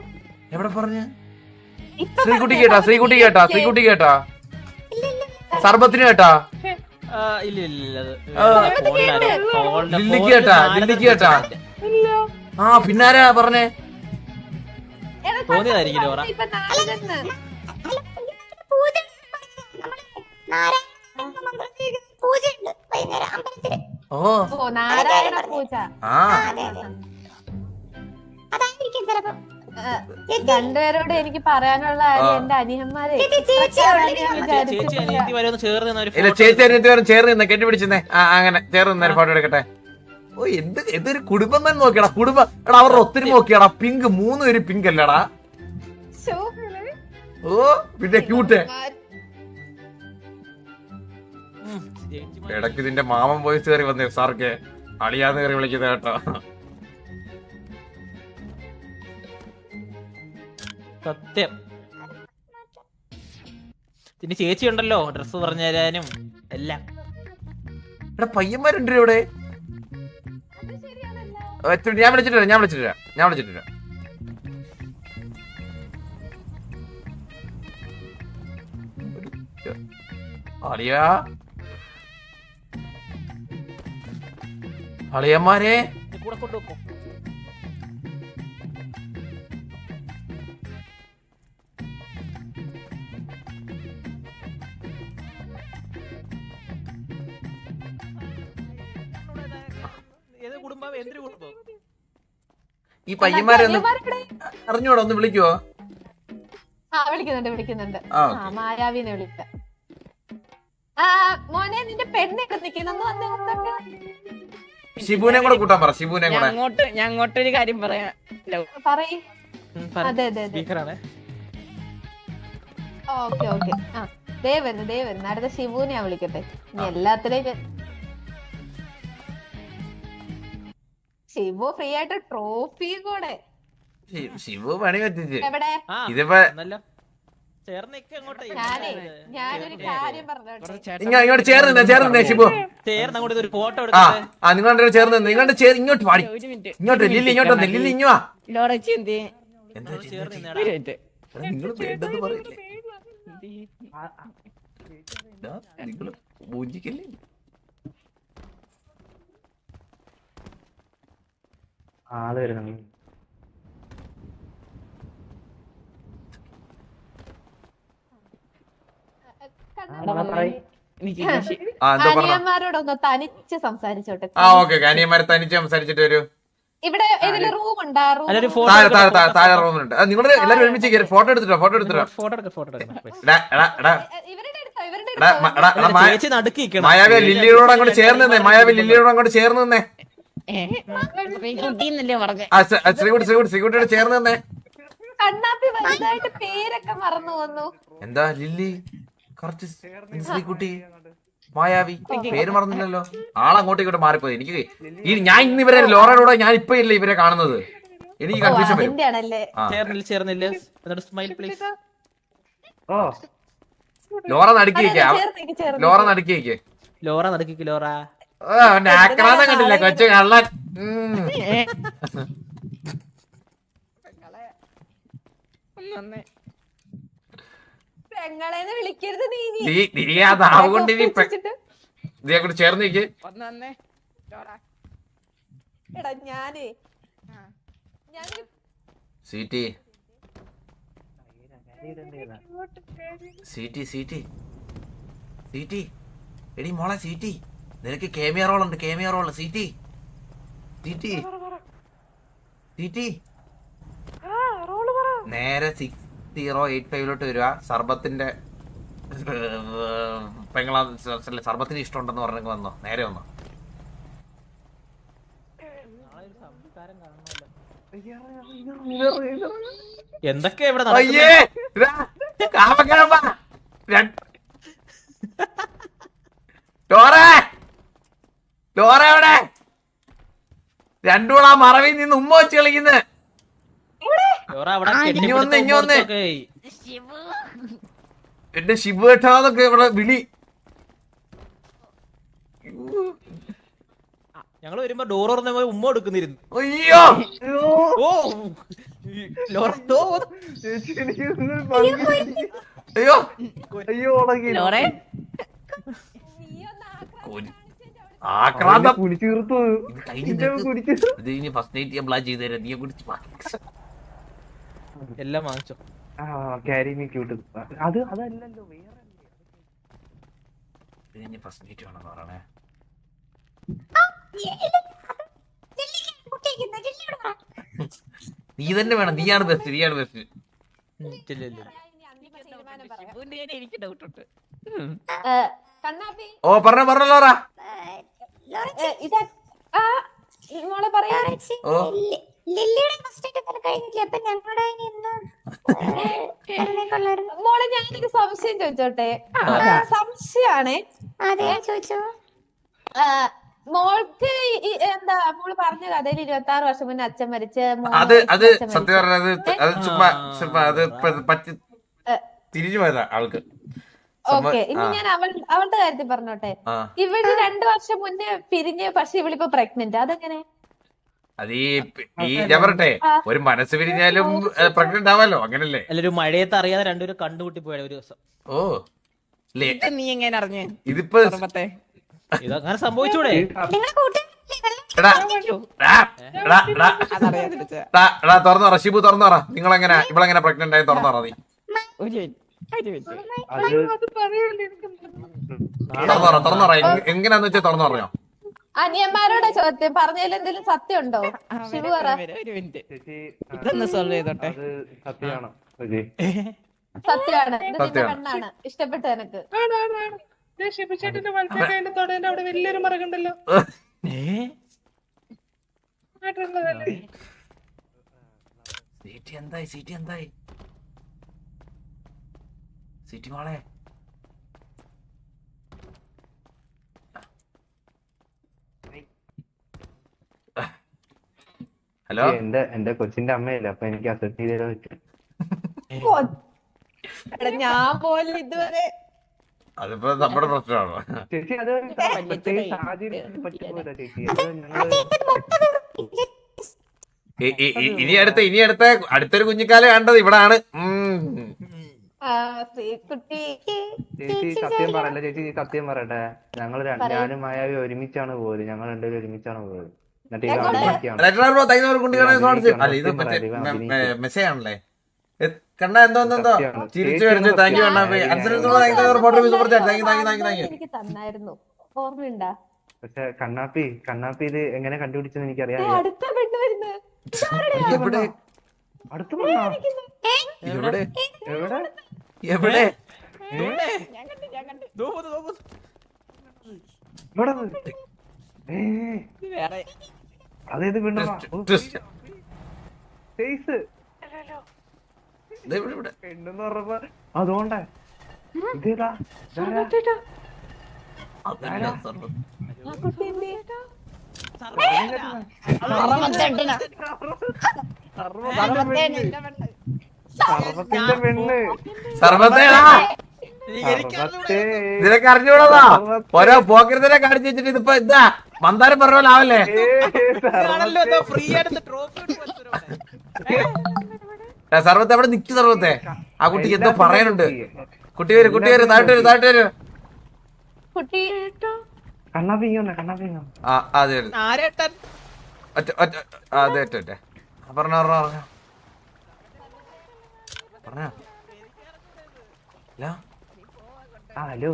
എവിടെ പറഞ്ഞു? ഇപ്പൊ ശ്രീകുട്ടി കേട്ടാ സർബത്തിന് കേട്ടാ? ഇല്ല ലില്ലിക്ക് കേട്ടാ? ആ പിന്നാരാ പറഞ്ഞേ? എടാ, തോന്നിയതായിരിക്കും ലോറ. ഇപ്പൊ നാരദന്ന്. പൂജയുണ്ട് വൈകുന്നേരം അമ്പലത്തില്. ഓ നാരായണ പൂജ. ആ അതായിരിക്കും ചിലപ്പോ. രണ്ടുപേരോട് എനിക്ക് പറയാനുള്ള കാര്യം എന്റെ അനിയന്മാരെ ചേച്ചി അനിയത്തി വരെ ഒന്ന് ചേർന്ന് നിന്ന ഒരു ഇല്ല photo ചേച്ചി അനിയത്തി വരും ചേർന്ന് നിന്ന് കെട്ടിപ്പിടിച്ചേ. ആ അങ്ങനെ ചേർന്ന് നിന്ന് ഫോട്ടോ എടുക്കട്ടെ. ഓ എന്തൊരു കുടുംബം തന്നെ നോക്കിയടാ. കുടുംബം എടാ അവരുടെ ഒത്തിരി നോക്കിയാടാ. പിങ്ക് 3 പേര് പിങ്ക് അല്ലടാ. ഓ പിന്നെ ക്യൂട്ട്. ചേച്ചി ഇടയ്ക്ക് ഇതിന്റെ മാമൻ വോയിസ് കയറി വന്നേ. സാർക്ക് അളിയാന്ന് കയറി വിളിക്കുന്നത് കേട്ടോ. സത്യം. പിന്നെ ചേച്ചി ഉണ്ടല്ലോ ഡ്രസ് പറഞ്ഞു തരാനും എല്ലാം. എടാ പയ്യന്മാരുണ്ട് ഇവിടെ. ഞാൻ വിളിച്ചിട്ടില്ല. അളിയന്മാരെ കൂടെ കൊണ്ടുവെക്കും. എന്തൊരു കുടുംബം? ഈ പയ്യന്മാരെ ഒന്ന് അറിഞ്ഞൂടാ, ഒന്ന് വിളിക്കുവോ? വിളിക്കുന്നുണ്ട്. ആ, ആ മായാവിനെ വിളിക്ക. ആ മോനെ നിന്റെ പെണ്ണൊക്കെ നിക്കുന്നു. ഷിബുനെ കൂടെ കൂട്ടാൻ പറ, ഷിബുനെ കൂടെ. ഞാൻ അങ്ങോട്ടൊരു കാര്യം പറയാം. പറയ്. പറ. അതെ സ്പീക്കറാണ്. ഓക്കെ. ആ ദേ വരുന്നു. അടുത്ത ഷിബുനെ വിളിക്കട്ടെ. ഇനി എല്ലാത്തിലേക്കും ഷിബു ഫ്രീ ആയിട്ട് ട്രോഫി കൂടെ. ഷിബു പണി പറ്റിച്ച്. എവിടെ? ആ, ഇതിപ്പോ നല്ല ചേർന്നൊക്കെ അങ്ങോട്ടേ. ഞാനൊരു കാര്യം പറഞ്ഞോട്ടെ. ഇങ്ങോട്ട് ചേർന്ന് ഷിബു. ചേർന്ന് അങ്ങോട്ട് ഒരു ഫോട്ടോ ആ എടുക്കട്ടെ. ആ നിങ്ങൾ ചേർന്ന് ഇങ്ങോട്ട് പാടി. ഒരു മിനിറ്റ്. ഇങ്ങോട്ട് ലില്ലി ഇങ്ങോട്ട് വന്നേ, ലില്ലി ഇങ്ങോ. ലോറച്ചി എന്ത്? എന്താ ചേർന്ന് നിന്നെടാ. ഒരു മിനിറ്റ്. നിങ്ങൾ വേണ്ടെന്ന് പറയില്ലേ? നിങ്ങൾ പൂജിക്കല്ലേ? ആള് വരുന്നു. എനിക്ക് കൃഷി. ആ എന്താ പറഞ്ഞ? അനിയന്മാരോടൊന്ന് തനിച്ച് സംസാരിച്ചോട്ടെ. ആ ഓക്കെ, അനിയന്മാരെ തനിച്ച് സംസാരിച്ചിട്ട് വരൂ. ഇവിടെ ഇതില് റൂം ഉണ്ടാ? അല്ലൊരു റൂം ഫോട്ടോ താഴെ റൂമിലുണ്ട്. നിങ്ങൾ എല്ലാരും ഒരുമിച്ച് കയറി ഫോട്ടോ എടുത്തിട്ടോ. ഫോട്ടോ എടുക്ക. ഇവരുടെ എടുത്തോ? ചേച്ചി നടുക്കി നിക്കണം. മായാവി ലില്ലിയോട് അങ്ങോട്ട് ചേർന്ന് നിന്നേ. മായാവി ലില്ലിയോട് അങ്ങോട്ട് ചേർന്ന് നിന്നേ. കുട്ടിന്നല്ലേ പറഞ്ഞേ? ആ ശ്രീകുട്ടിയോട് ചേർന്ന് നിന്നേ. കണ്ണാപ്പി വലുതായിട്ട് പേരൊക്കെ മറന്നു വന്നു. എന്താ ലില്ലി കറക്റ്റ് ശ്രീകുട്ടി മായാവി പേര് മറന്നില്ലല്ലോ. ആളങ്ങോട്ടും ഇങ്ങോട്ട് മാറിപ്പോയി. എനിക്ക് ഞാൻ ഇന്ന് ഇവരെ ലോറയുടെ ഞാൻ ഇപ്പൊ ഇല്ല ഇവരെ കാണുന്നത്. എനിക്ക് കൺഫ്യൂഷൻ വരും. അതിന്റെ ആണല്ലേ? ആ ചേർന്നില്ല. എന്നിട്ട് സ്മൈൽ പ്ലീസ്. ഓ ലോറ നടുക്കി വയ്ക്ക. ലോറ നടുക്കി വയ്ക്ക്. ലോറ നടുക്കിക്ക്. ലോറ ആക്രാന്തം കണ്ടില്ല കൊച്ചു കള്ളൻ. പെങ്ങളെന്ന് വിളിക്കരുത് നീ. നീ ആ നാവ് കൊണ്ട് ഇനി ഇതേ കൂടെ ചേർന്ന് നിൽക്ക്. എടാ ഞാനേ സീറ്റി എടി മോളെ സീറ്റി, നിനക്ക് കേമിയ റോളുണ്ട്. കേമിയ റോള് സീറ്റി. നേരെ 6085 വരിക. സർബത്തിന്റെ പെങ്ങളാ സർബത്തിന് ഇഷ്ടമുണ്ടെന്ന് പറഞ്ഞു വന്നോ. നേരെ വന്നോ. എന്തൊക്കെ ഇവിടെ അയ്യേ ലോറ എവിടെ? രണ്ടുകൂടെ ആ മറവിൽ നിന്ന് ഉമ്മ വെച്ച് കളിക്കുന്നത്. ഇനി വന്ന് എന്റെ ശിബു ഏട്ടാന്നൊക്കെ ഇവിടെ വിളി. ഞങ്ങള് വരുമ്പോ ഡോർ തുറന്ന ഉമ്മ എടുക്കുന്നിരുന്നു. അയ്യോ ഓ ലോറ അയ്യോ അയ്യോ ലോറെ ആക്രാന്തം. കുടിച്ചു തീർത്തു. ഇത് ഇനി ഫസ്റ്റ് നൈറ്റ് ഞാൻ പ്ലാൻ ചെയ്തു തരാം. നീ കുടിച്ച് എല്ലാം വാങ്ങിച്ചോ. ആ ക്യാരി മീ ക്യൂട്ട്. അത് അതല്ലല്ലോ വേറെ. ഇത് ഇനി ഫസ്റ്റ് നൈറ്റ് വേണമെന്ന് പറയണേ. നീ തന്നെ വേണം. നീയാണ് ബെസ്റ്റ്. എനിക്ക് ഡൗട്ട് ഉണ്ട്. കണ്ണാപ്പി ഓ പറഞ്ഞോ ലോറ. മോളെ പറയാ. ഓ ലില്ലിയുടെ ഫസ്റ്റ് ആയിട്ട് കഴിഞ്ഞില്ല. അപ്പൊ ഞങ്ങളുടെ മോളെ ഞാനൊരു സംശയം ചോദിച്ചോട്ടെ? സംശയാണേ. അതെ ചോദിച്ചോ. മോൾക്ക് എന്താ മോള് പറഞ്ഞ കഥയിൽ 26 വർഷം മുന്നേ അച്ഛൻ മരിച്ച് അത് സത്യം പറഞ്ഞത് അത് ചുമ്മാ അത് തിരിഞ്ഞു പോയതാ ആൾക്ക്. ഓക്കെ, ഇനി ഞാൻ അവളുടെ കാര്യത്തിൽ പറഞ്ഞോട്ടെ. ഇവള് 2 വർഷം മുന്നേ പിരിഞ്ഞ്, പക്ഷെ ഇവളിപ്പോ പ്രഗ്നന്റ്. അതെങ്ങനെ? അത് ഈ ഞാൻ പറട്ടെ, ഒരു മനസ്സ് പിരിഞ്ഞാലും പ്രഗ്നന്റ് ആവാലോ, അങ്ങനല്ലേ? അല്ല, ഒരു മഴയത്ത് അറിയാതെ രണ്ടുപേരും കണ്ടുകൂട്ടി പോയ ഒരു ദിവസം. ഓ നീ എങ്ങനെ അറിഞ്ഞേ? ഇതിപ്പോ ഇതങ്ങനെ സംഭവിച്ചൂടെ? തുറന്നു പറ ഷിബു, തുറന്നു പറ. നിങ്ങളെങ്ങനെ ഇവളെങ്ങനെ പ്രഗ്നന്റ് ആയി? തുറന്നു പറ നീ. തുറന്നു പറ എങ്ങനെയാന്ന് വെച്ചാൽ തുറന്നു പറഞ്ഞോ. അനിയന്മാരോടെ ചോദ്യം പറഞ്ഞതിൽ എന്തെങ്കിലും സത്യം ഉണ്ടോ? ശിവു പറ. ഒരു മിനിറ്റ് ചേച്ചി ഇതൊന്ന് സോൾവ് ചെയ്തോട്ടെ. അത് സത്യമാണോ ചേച്ചി? സത്യമാണ്. ഇത് നിന്റെ സത്യമാണ്. പെണ്ണാണ് ഇഷ്ടപ്പെട്ട എനക്ക്. ആണ്. ശിവചേട്ടന്റെ വലത്തേക്കൈന്റെ തൊടേന്റെ അവിടെ വലിയൊരു മറകുണ്ടല്ലോ. ആയിട്ടുള്ളതല്ലേ? സീറ്റി എന്തായി? സീറ്റി മോളെ ഹലോ. എന്റെ കൊച്ചിന്റെ അമ്മയല്ലേ, അപ്പൊ എനിക്ക് അസെപ്റ്റ് ചെയ്തേ പറ്റും. എടാ ഞാൻ പോലും ഇതുവരെ അതിപ്പോ നമ്മുടെ പ്രശ്നമാണോ? ചേച്ചി അത് പ്രത്യേക സാഹചര്യത്തിൽ പറ്റിപ്പോയതാ ചേച്ചി. അത് ഞങ്ങള് ഇനി അടുത്തൊരു കുഞ്ഞിക്കാലം കണ്ടത് ഇവിടാണ്. ശ്രീകുട്ടി ചേച്ചി സത്യം പറയല്ല ചേച്ചി, സത്യം പറയട്ടെ. ഞങ്ങള് ഞാനും മായാവി ഒരുമിച്ചാണ് പോയത്. ഞങ്ങൾ രണ്ടുപേരും ഒരുമിച്ചാണ് പോയത്. എന്നിട്ട് ഇത് അഭിനയിക്കുകയാണ്. അല്ല ഇത് മറ്റേ മെസ്സേജ് ആണല്ലേ? കണ്ട എന്തോ ചിരിച്ചു വരുന്നു. താങ്ക് യു അണ്ണാ. എനിക്ക് തന്നായിരുന്നു, ഓർമ്മയുണ്ടാ? പക്ഷെ കണ്ണാപ്പി ഇത് എങ്ങനെ കണ്ടുപിടിച്ചെന്ന് എനിക്കറിയാം. അടുത്ത പെണ്ണ് വരുന്നത് അടുത്ത് വന്നോ? എവിടെ എവിടെ? എവിടെ? ഇവിടെ അതേത് പെണ്ണാ? ഫേസ് പെണ്ണെന്ന് പറഞ്ഞപ്പോ അതുകൊണ്ടേ ഇതേതാ? സർവത്തിന്റെ പെണ്ണ്. നിനക്ക് അറിഞ്ഞൂടാ? ഓരോ പോക്കരത്തിനെ കാണിച്ചു വെച്ചിട്ട് ഇതിപ്പോ എന്താ മന്ദാരം പറഞ്ഞ പോലെ ആവല്ലേ? ഫ്രീ ആയിട്ട് ട്രോഫി സർവത്തെ അവിടെ നിക്ക്. സർവത്തെ ആ കുട്ടിക്ക് എന്തോ പറയാനുണ്ട്. കുട്ടി വരും താഴ്ത്തു വരും. കണ്ണാപ്പി അതെ ആരേട്ടൻ അതെ പറഞ്ഞോ ഹലോ.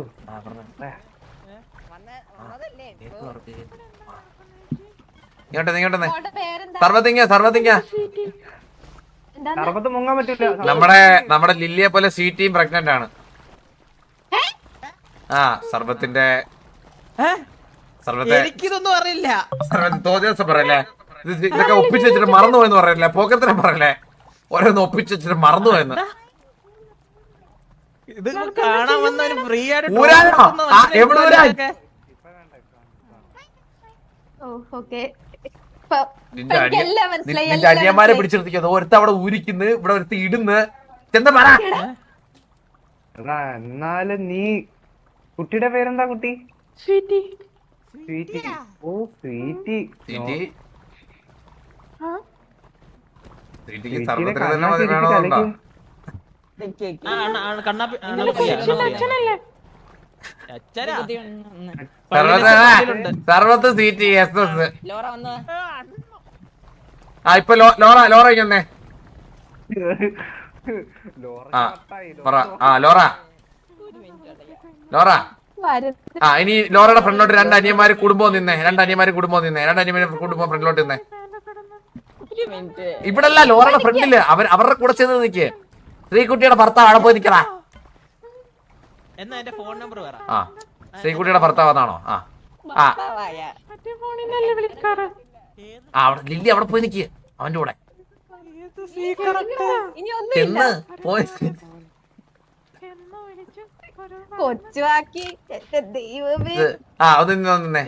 ഇങ്ങോട്ടെ പേരെന്താ? സർവത്തിങ്ങ സർവത്ത് മുങ്ങാൻ പറ്റില്ല. നമ്മുടെ ലില്ലിയെ പോലെ സ്വീറ്റിയും പ്രഗ്നന്റ് ആണ്. ആ സർവത്തിന്റെ എനിക്കിതൊന്നും അറിയില്ല. തോന്നിയ ദിവസം പറയല്ലേ ഇതൊക്കെ ഒപ്പിച്ച് വെച്ചിട്ട് മറന്നുപോയെന്ന് പറയല്ലേ? പോക്കത്തിനെ പറയല്ലേ ഓരോന്ന് ഒപ്പിച്ച് വെച്ചിട്ട് മറന്നുപോയെന്ന്. ഇത് കാണാൻ വന്നവര് ഫ്രീ ആയിട്ട് ഊരാനോ? എവിടെ ഊരാൻ? നിന്റെ അനിയന്മാരെ പിടിച്ചെടുത്തിരിക്കുന്നത്. ഒരുത്ത അവിടെ ഊരിക്കുന്നു, ഇവിടെ ഒരുത്തി ഇടുന്ന്. എന്താ പറ? എന്നാലും നീ കുട്ടിയുടെ പേരെന്താ? കുട്ടി സ്വീറ്റി. ഓ സ്വീറ്റി. സർവത്ത് സീറ്റ് എസ്. ലോറ വന്ന് ആ ഇപ്പൊ ലോറ ഇങ്ങനെ ലോറ. ആ ഇനി ലോറയുടെ ഫ്രണ്ടിലോട്ട് രണ്ട് അനിയന്മാര് കുടുംബം നിന്നേ. രണ്ട് അനിയന്മാര് കുടുംബം ഫ്രണ്ടിലോട്ട് നിന്നേ. ഇവിടല്ല, ലോറയുടെ ഫ്രണ്ടില് അവരുടെ കൂടെ ചെന്ന് നിക്ക്. ശ്രീകുട്ടിയുടെ ഭർത്താവ് അവിടെ പോയി നിക്കടാ. എന്നാ എന്റെ ഫോൺ നമ്പർ പറ. ആ ശ്രീകുട്ടിയുടെ ഭർത്താവ് അതാണോ? ആ അവിടെ ലില്ലി അവിടെ പോയി നിക്ക് അവന്റെ കൂടെ. ചെന്ന് പോയി കൊച്ചുവാക്കി. എന്റെ ദൈവമേ. ആ ഒന്ന് നിന്നേ.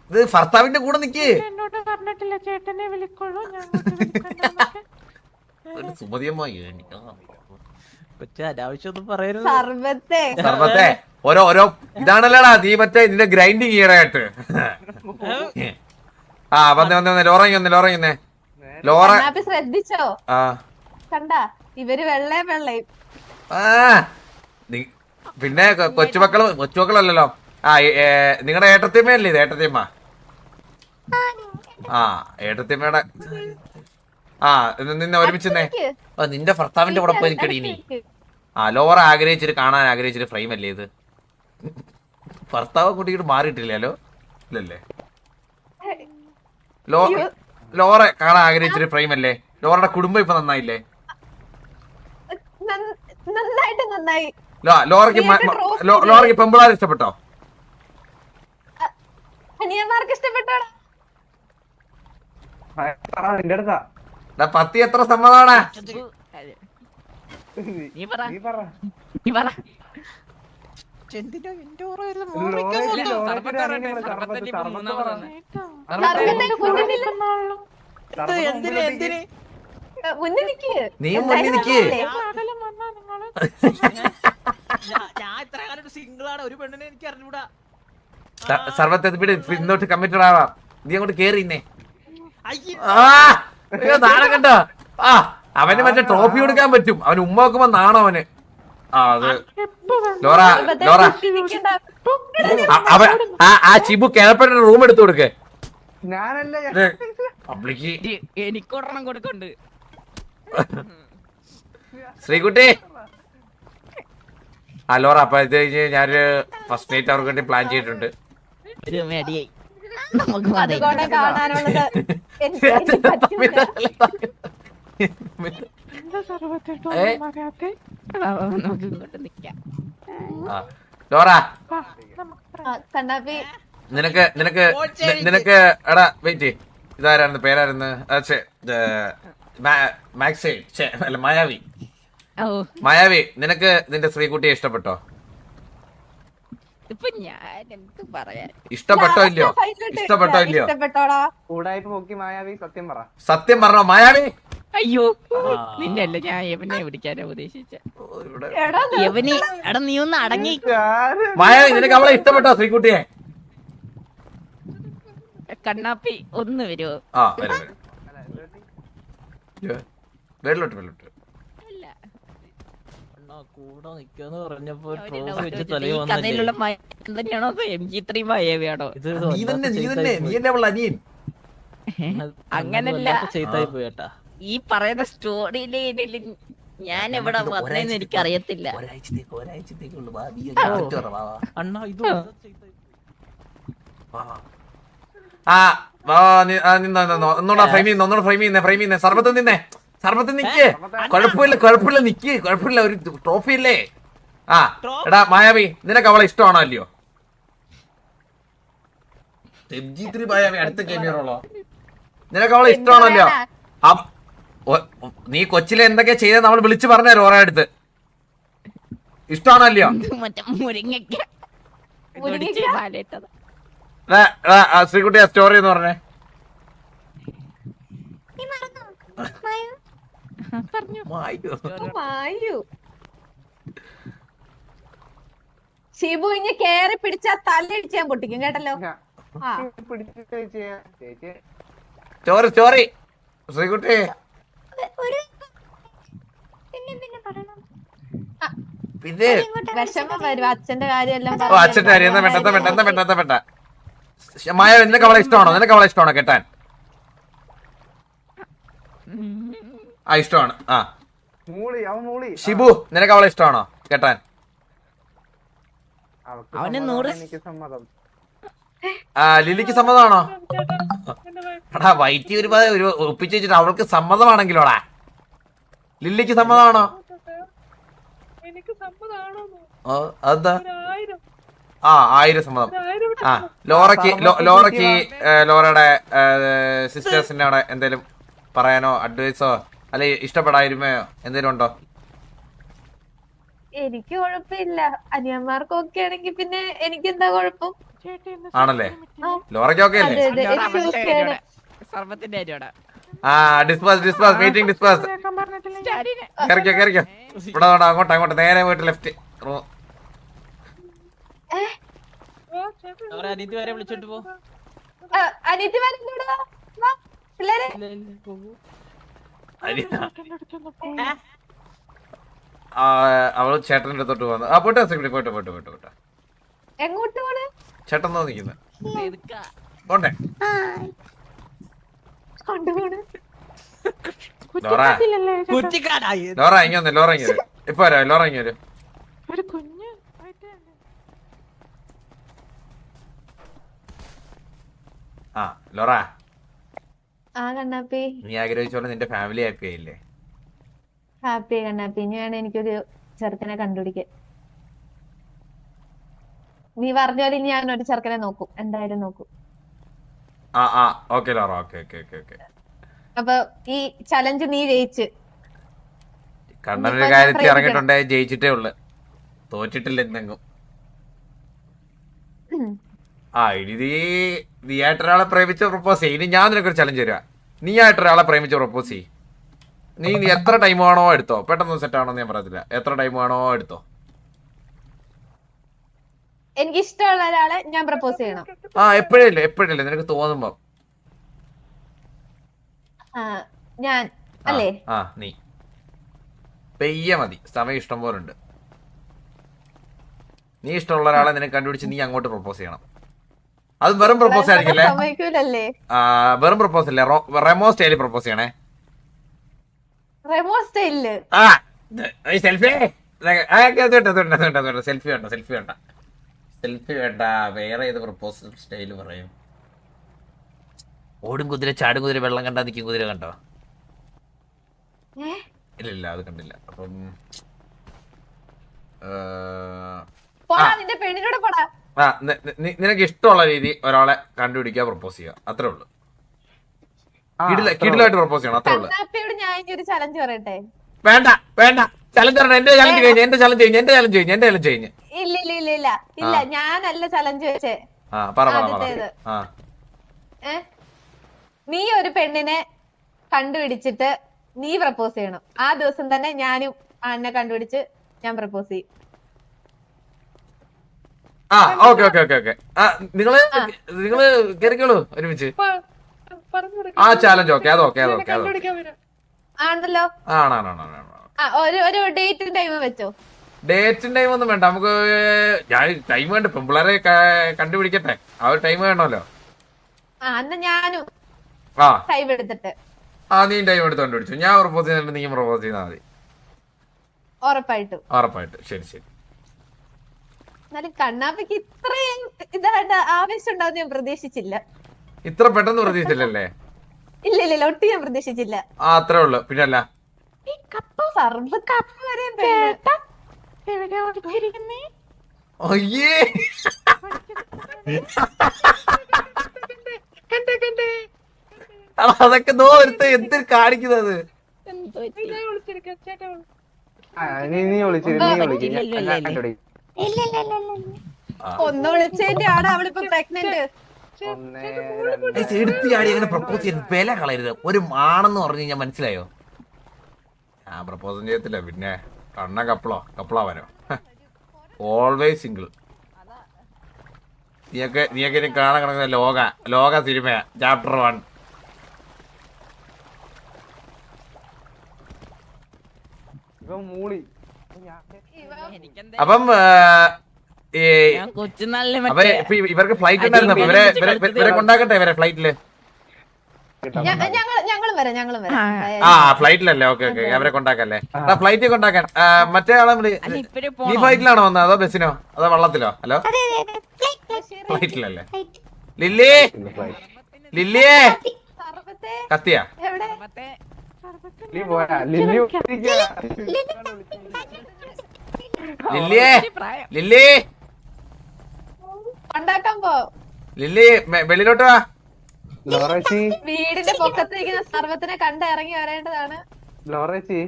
ഇത് ഭർത്താവിന്റെ കൂടെ നിക്ക്. എന്നോട് പറഞ്ഞിട്ടില്ല ചേട്ടനെ വിളിക്കോളൂ. സുമതിയമ്മായി അനാവശ്യമൊന്നും പറയരുത്. സർവത്തെ ഓരോ ഇതാണല്ലോടാ നീ മറ്റേ ഇതിന്റെ ഗ്രൈൻഡിങ് ചെയ്യണായിട്ട്. ആ വന്നേ ലോറ ശ്രദ്ധിച്ചോ? ആ കണ്ടാ ഇവര് വെള്ളയും. ആ പിന്നെ കൊച്ചുമക്കളല്ലല്ലോ. ആ നിങ്ങളുടെ ഏട്ടത്തിയമ്മയല്ലേ ഇത്? ഏട്ടത്തിയമ്മ. ആ ഏട്ടത്തിയമ്മയുടെ ആ നിന്നെ ഒരുമിച്ചെന്നേ. നിന്റെ ഭർത്താവിന്റെ കൂടെ പോയി നിക്കടി നീ. ആ ലോറ കാണാൻ ആഗ്രഹിച്ചൊരു ഫ്രെയിം അല്ലേ ഇത്? ഭർത്താവ് കുട്ടിയോട് മാറിയിട്ടില്ലല്ലോ. ഇല്ലല്ലേ? ലോറെ കാണാൻ ആഗ്രഹിച്ചൊരു ഫ്രെയിം അല്ലേ? ലോറയുടെ കുടുംബം ഇപ്പൊ നന്നായില്ലേ? നന്നായിട്ട് നന്നായി. ലോറയ്ക്ക് പെമ്പിളാർ ഇഷ്ടപ്പെട്ടോ? അനിയന്മാർക്ക് ഇഷ്ടപ്പെട്ടോടാ? നിന്റെ അടുത്താ പത്തി എത്ര സമ്മതമാണ്? നീ പറ നീ പറ. നീ പറ എന്തിനാ എന്റെ ഓർമ്മ എന്തിന് എന്തിന് മുന്നിൽ നിക്ക്. നീ മുന്നിൽ നിക്ക്. ഞാൻ ഇത്ര കാലം സിംഗിൾ ആണ്. ഒരു പെണ്ണിനെ എനിക്ക് അറിഞ്ഞൂടാ. സർവത്തെ ഇന്നോട്ട് കമ്മിറ്റഡ് ആവാം. നീ അങ്ങോട്ട് കേറിന്നേ. അയ്യ നാണം കണ്ടോ? ആ അവന് മറ്റേ ട്രോഫി കൊടുക്കാൻ പറ്റും. അവന് ഉമ്മ വെക്കുമ്പോ നാണോ അവന്. ആ അത് ലോറ ലോറ അവൻ ആ ചിബു കിഴപ്പൻ റൂം എടുത്തു കൊടുക്ക്. ഞാനല്ല പബ്ലിക്ക് എനിക്കൊരെണ്ണം കൊടുക്കുന്നുണ്ട്. ശ്രീകുട്ടി ആ ലോറ അപ്പൊ ഇത് കഴിഞ്ഞ് ഞാനൊരു ഫസ്റ്റ് നൈറ്റ് അവർക്ക് വേണ്ടി പ്ലാൻ ചെയ്തിട്ടുണ്ട്. ഒരു മേടിയായി നമുക്ക് അതുകൊണ്ട് കാണാനുള്ളത് എനിക്ക് പറ്റില്ല. എന്താ സർവത്തേട്ടോ പറയാത്തെ? നമുക്ക് ഇങ്ങോട്ട് നിക്കാം. ലോറ കണ്ണാപ്പി നിനക്ക് നിനക്ക് നിനക്ക് എടാ വെയിറ്റ് ഇതാരായിരുന്നു പേരായിരുന്നു മാക്സേ അല്ല മായാവി. ഓ മായാവി നിനക്ക് നിന്റെ ശ്രീകുട്ടിയെ ഇഷ്ടപ്പെട്ടോ? ഇപ്പൊ ഞാൻ എന്ത് പറയാൻ? ഇഷ്ടപ്പെട്ടോ ഇല്ലയോ? ഇഷ്ടപ്പെട്ടോ ഇല്ലയോ? ഇഷ്ടപ്പെട്ടോടാ? കൂടായ്പ നോക്കി മായാവി സത്യം പറ. സത്യം പറഞ്ഞോ മായാവി? അയ്യോ നിന്നല്ല ഞാൻ യവനെ പിടിക്കാനാ ഉദ്ദേശിച്ച. എടാ യവനെ എടാ നീ ഒന്ന് അടങ്ങി. മായാവി നിനക്ക് അവളെ ഇഷ്ടപ്പെട്ടോ ശ്രീകുട്ടിയെ? കണ്ണാപ്പി ഒന്ന് വരുമോ? ആ വരും വരും വെള്ളോട്ട് വെള്ളോട്ട്. അല്ല കൂടെ നിക്കാന്ന് പറഞ്ഞപ്പോ ഒരു ട്രോഫി doubt വെച്ച് വെച്ചിട്ട് തലയിൽ ഈ വന്നല്ലേ. കഥയിലുള്ള തന്നെയാണോ MG3 മായവിയാണോ? ഇത് നീ തന്നെ അവളെ അനിയൻ. അങ്ങനല്ല. ചെയ്തായി പോയേട്ടാ. ഈ പറയുന്ന സ്റ്റോറിയില് ഞാൻ എവിടെ വന്നേന്ന് എനിക്ക് അറിയത്തില്ല. അണ്ണാ ഇത് ആ ഒന്നുകൂടെ ഫ്രെയിം ചെയ്യുന്ന ഫ്രെയിം ചെയ്യുന്നേ സർബത്ത് നിന്നേ. സർബത്ത് നിക്ക്. കുഴപ്പമില്ല നിക്ക്. കുഴപ്പമില്ല ഒരു ട്രോഫി ഇല്ലേ? ആ എടാ മായാവി നിനക്ക് അവളെ ഇഷ്ടമാണോ അല്ലയോ? MG3 മായാവി അടുത്ത ഗെയിമറോളോ? നിനക്ക് അവളെ ഇഷ്ടമാണോ അല്ലയോ? നീ കൊച്ചിലെ എന്തൊക്കെയാ ചെയ്തത് നമ്മൾ വിളിച്ചു പറഞ്ഞാലോ ഓരോ അടുത്ത്? ഇഷ്ടമാണോ അല്ലയോ? മറ്റേ മുരിങ്ങയ്ക്ക പാലിട്ടത്. ശ്രീകുട്ടി ആ സ്റ്റോറി എന്ന് പറഞ്ഞേ. മായു ഷിബു ഇനി കേറി പിടിച്ചാ തലയിടിച്ച് ഞാൻ പൊട്ടിക്കും കേട്ടല്ലോ. ആ സ്റ്റോറി ശ്രീകുട്ടി പിന്നെ വിഷമം വരും അച്ഛന്റെ കാര്യമെല്ലാം ഓ അച്ഛന്റെ കാര്യം എന്താ വേണ്ട. മായ നിനക്ക് അവളെ ഇഷ്ടമാണോ കേട്ടാൻ? ആ ഇഷ്ടമാണ്. ആ ഷിബു നിനക്ക് അവളെ ഇഷ്ടമാണോ കേട്ടാൻ? അവന് 100 എനിക്ക് സമ്മതം. ലിലിക്ക് സമ്മതമാണോ? എടാ വൈറ്റി ഒരുപാട് ഒപ്പിച്ച് വെച്ചിട്ട് അവൾക്ക് സമ്മതമാണെങ്കിലോടാ. ലില്ലിക്ക് സമ്മതമാണോ? എനിക്ക് സമ്മതാണോ? അതെന്താ? 1000 ആ 1000 സമ്മതം. ആ ലോറയ്ക്ക് ലോറയുടെ സിസ്റ്റേഴ്സിന്റെ അവിടെ എന്തേലും പറയാനോ അഡ്വൈസോ അല്ലെ ഇഷ്ടപ്പെടായിരുമയോ എന്തേലും ഉണ്ടോ? എനിക്ക് കുഴപ്പമില്ല. അനിയന്മാർക്ക് ഓക്കെ ആണെങ്കിൽ പിന്നെ എനിക്ക് എന്താ കുഴപ്പം? ആണല്ലേ? ലോറയ്ക്ക് ഓക്കെ അല്ലേ? സർവത്തിന്റെ കാര്യമാണ്. ആ ഡിസ്പാസ് മീറ്റിംഗ് ഡിസ്പാസ്. കേറിക്കോ ഇവിടെ അങ്ങോട്ട് നേരെ പോയിട്ട് ലെഫ്റ്റ്. അനീതി വരെ വിളിച്ചോണ്ട് പോ. അനിയത്തിമാരെന്താ പിള്ളേരെ? അവള് ചേട്ടന്റെ അടുത്തോട്ട് പോകുന്നു. ആ പോട്ടെ പോട്ടെ. എങ്ങോട്ട് പോണ്? ചേട്ടൻ നിക്കുന്നത് പോണ്ടേ? കൊണ്ടുപോണ്. ലോറ ഇങ്ങനെ ഇപ്പൊ വരാം. ലോറ ഇങ്ങനെ ഒരു കുഞ്ഞ് ആ ലോറ ആ കണ്ണാപ്പി, നീ ആഗ്രഹിച്ചോളെ നിന്റെ ഫാമിലി ഹാപ്പി ആയില്ലേ? ഹാപ്പി കണ്ണാപ്പി. ഇനി വേണം എനിക്കൊരു ചെറുക്കനെ കണ്ടുപിടിക്കാൻ. നീ പറഞ്ഞ പോലെ ഇനി ഞാൻ ഒരു ചെറുക്കനെ നോക്കും, എന്തായാലും നോക്കും. ആ okay Laura, okay okay okay okay. അപ്പൊ ഈ ചലഞ്ച് നീ ജയിച്ച്. കണ്ണനൊരു കാര്യത്തിൽ ഇറങ്ങിയിട്ടുണ്ടേ ജയിച്ചിട്ടേ ഉള്ളു, തോറ്റിട്ടില്ല എന്തെങ്കിലും. ഇനി നീ ആയിട്ടൊരാളെ പ്രേമിച്ച് പ്രപ്പോസ് ചെയ്യും. ഇനി ഞാൻ നിനക്കൊരു ചലഞ്ച് തരാ. നീ ആയിട്ടൊരാളെ പ്രേമിച്ച് പ്രപ്പോസ് ചെയ്യും. നീ എത്ര ടൈം ആണോ എടുത്തോ, പെട്ടെന്ന് സെറ്റ് ആണോന്ന് ഞാൻ പറയത്തില്ല, എത്ര ടൈം ആണോ എടുത്തോ. എനിക്ക് ഇഷ്ടമുള്ള ഒരാളെ ഞാൻ പ്രപ്പോസ് ചെയ്യണം. എപ്പോഴില്ല നിനക്ക് തോന്നുമ്പോ. ഞാൻ അല്ലേ? നീ പെയ്യ മതി, സമയം ഇഷ്ടം പോലെ ഉണ്ട്. നീ ഇഷ്ടമുള്ള ഒരാളെ നിനക്ക് കണ്ടുപിടിച്ച് നീ അങ്ങോട്ട് പ്രപ്പോസ് ചെയ്യണം. അത് വെറും പ്രപ്പോസ് ആയിരിക്കില്ലേ, സമ്മതിക്കൂലല്ലേ? വെറും പ്രപ്പോസ് അല്ലേ, റെമോ സ്റ്റൈലിൽ പ്രപ്പോസ് ചെയ്യണേ. റെമോ സ്റ്റൈലില് സെൽഫി സെൽഫി വേണ്ട, സെൽഫി വേണ്ട. വേറെ ഏത് പ്രപ്പോസൽ സ്റ്റൈല് പറയും? ഓടും കുതിര, ചാടും കുതിര, വെള്ളം കണ്ടാ നിൽക്കും കുതിര കണ്ടോ? ഇല്ല അത് കണ്ടില്ല. അപ്പം പെണ്ണിനോട് പോടാ. നിനക്ക് ഇഷ്ടമുള്ള രീതി ഒരാളെ കണ്ടുപിടിക്കുക, പ്രപ്പോസ് ചെയ്യുക, അത്രേ ഉള്ളു. കിടിലായിട്ട് പ്രപ്പോസ് ചെയ്യണം, അത്രേ ഉള്ളു. ഞാൻ ഇനി ഒരു ചലഞ്ച് പറയട്ടെ? വേണ്ട ചലഞ്ച് തരണം. എന്റെ ചലഞ്ച് കഴിഞ്ഞ് ഇല്ല ഞാനല്ല ചലഞ്ച് വെച്ചേ. നീ ഒരു പെണ്ണിനെ കണ്ടുപിടിച്ചിട്ട് നീ പ്രപ്പോസ് ചെയ്യണം. ആ ദിവസം തന്നെ ഞാനും എന്നെ കണ്ടുപിടിച്ച് ഞാൻ പ്രപ്പോസ് ചെയ്യും. നിങ്ങള് കേറിക്കോളൂ ഒരുമിച്ച്. ആ ചാലഞ്ച് ഓക്കെ, അതൊക്കെ ആണല്ലോ. ഒരു ഡേറ്റും ടൈമും വെച്ചോ. ഡേറ്റും ടൈം ഒന്നും വേണ്ട, നമുക്ക് ഞാൻ ടൈം വേണ്ട, പെമ്പിള്ളേരെ കണ്ടുപിടിക്കട്ടെ, ആ ഒരു ടൈം വേണമല്ലോ. അന്ന് ഞാനും ടൈം എടുത്തിട്ട്. നീ ടൈം എടുത്ത് കണ്ടുപിടിച്ചു, ഞാൻ പ്രപ്പോസ് ചെയ്യുന്നുണ്ട്, നീ പ്രപ്പോസ് ചെയ്താൽ മതി. ഉറപ്പായിട്ടും. ശരി. എന്നാലും കണ്ണാപ്പിക്ക് ഇത്രയും ഇതായിട്ട് ആവേശം ഉണ്ടാവും ഞാൻ പ്രതീക്ഷിച്ചില്ല. ഇത്ര പെട്ടെന്ന് പ്രതീക്ഷിച്ചില്ലല്ലേ? ഇല്ല ഒട്ടും ഞാൻ പ്രതീക്ഷിച്ചില്ല. അത്രേ ഉള്ളു, പിന്നല്ല. അയ്യേ അതൊക്കെ എന്തിൽ കാണിക്കുന്നത്? ഒന്ന് വിളിച്ചതിന്റെ ആണ് അവളിപ്പോ പ്രഗ്നന്റ്. എടുത്തിയാടി അങ്ങനെ പ്രപ്പോസ് ചെയ്യാൻ വില കളയരുത്. ഒരു ആണെന്ന് പറഞ്ഞു കഴിഞ്ഞാൽ മനസ്സിലായോ? ഞാൻ പ്രപ്പോസും ചെയ്യത്തില്ല, പിന്നെ കണ്ണ കപ്പിളാവാനോ. Always single. നീയൊക്കെ ഇനി കാണാൻ കിടക്കുന്ന ലോക സിനിമ ചാപ്റ്റർ 1. അപ്പം ഇവർക്ക് ഫ്ലൈറ്റ് ഉണ്ടായിരുന്നു, ഇവരെ കൊണ്ടാക്കട്ടെ ഇവരെ ഫ്ലൈറ്റില്. ഫ്ലൈറ്റിലല്ലേ? ഓക്കെ അവരെ കൊണ്ടാക്കല്ലേ? ഫ്ലൈറ്റിൽ കൊണ്ടാക്കാൻ. മറ്റേ ആളെ നീ ഫ്ലൈറ്റിലാണോ വന്നത്, അതോ ബസ്സിനോ, അതോ വള്ളത്തിലോ? ഹലോ, ഫ്ലൈറ്റിലല്ലേ? ലില്ലിയേ കത്തിയാ? ലില്ലി വെളിയിലോട്ട് വാ. വീടിന്റെ പൊക്കത്തിരിക്കുന്ന സർവത്തിനെ കണ്ട് ഇറങ്ങി വരേണ്ടതാണ്. ലോറേച്ചി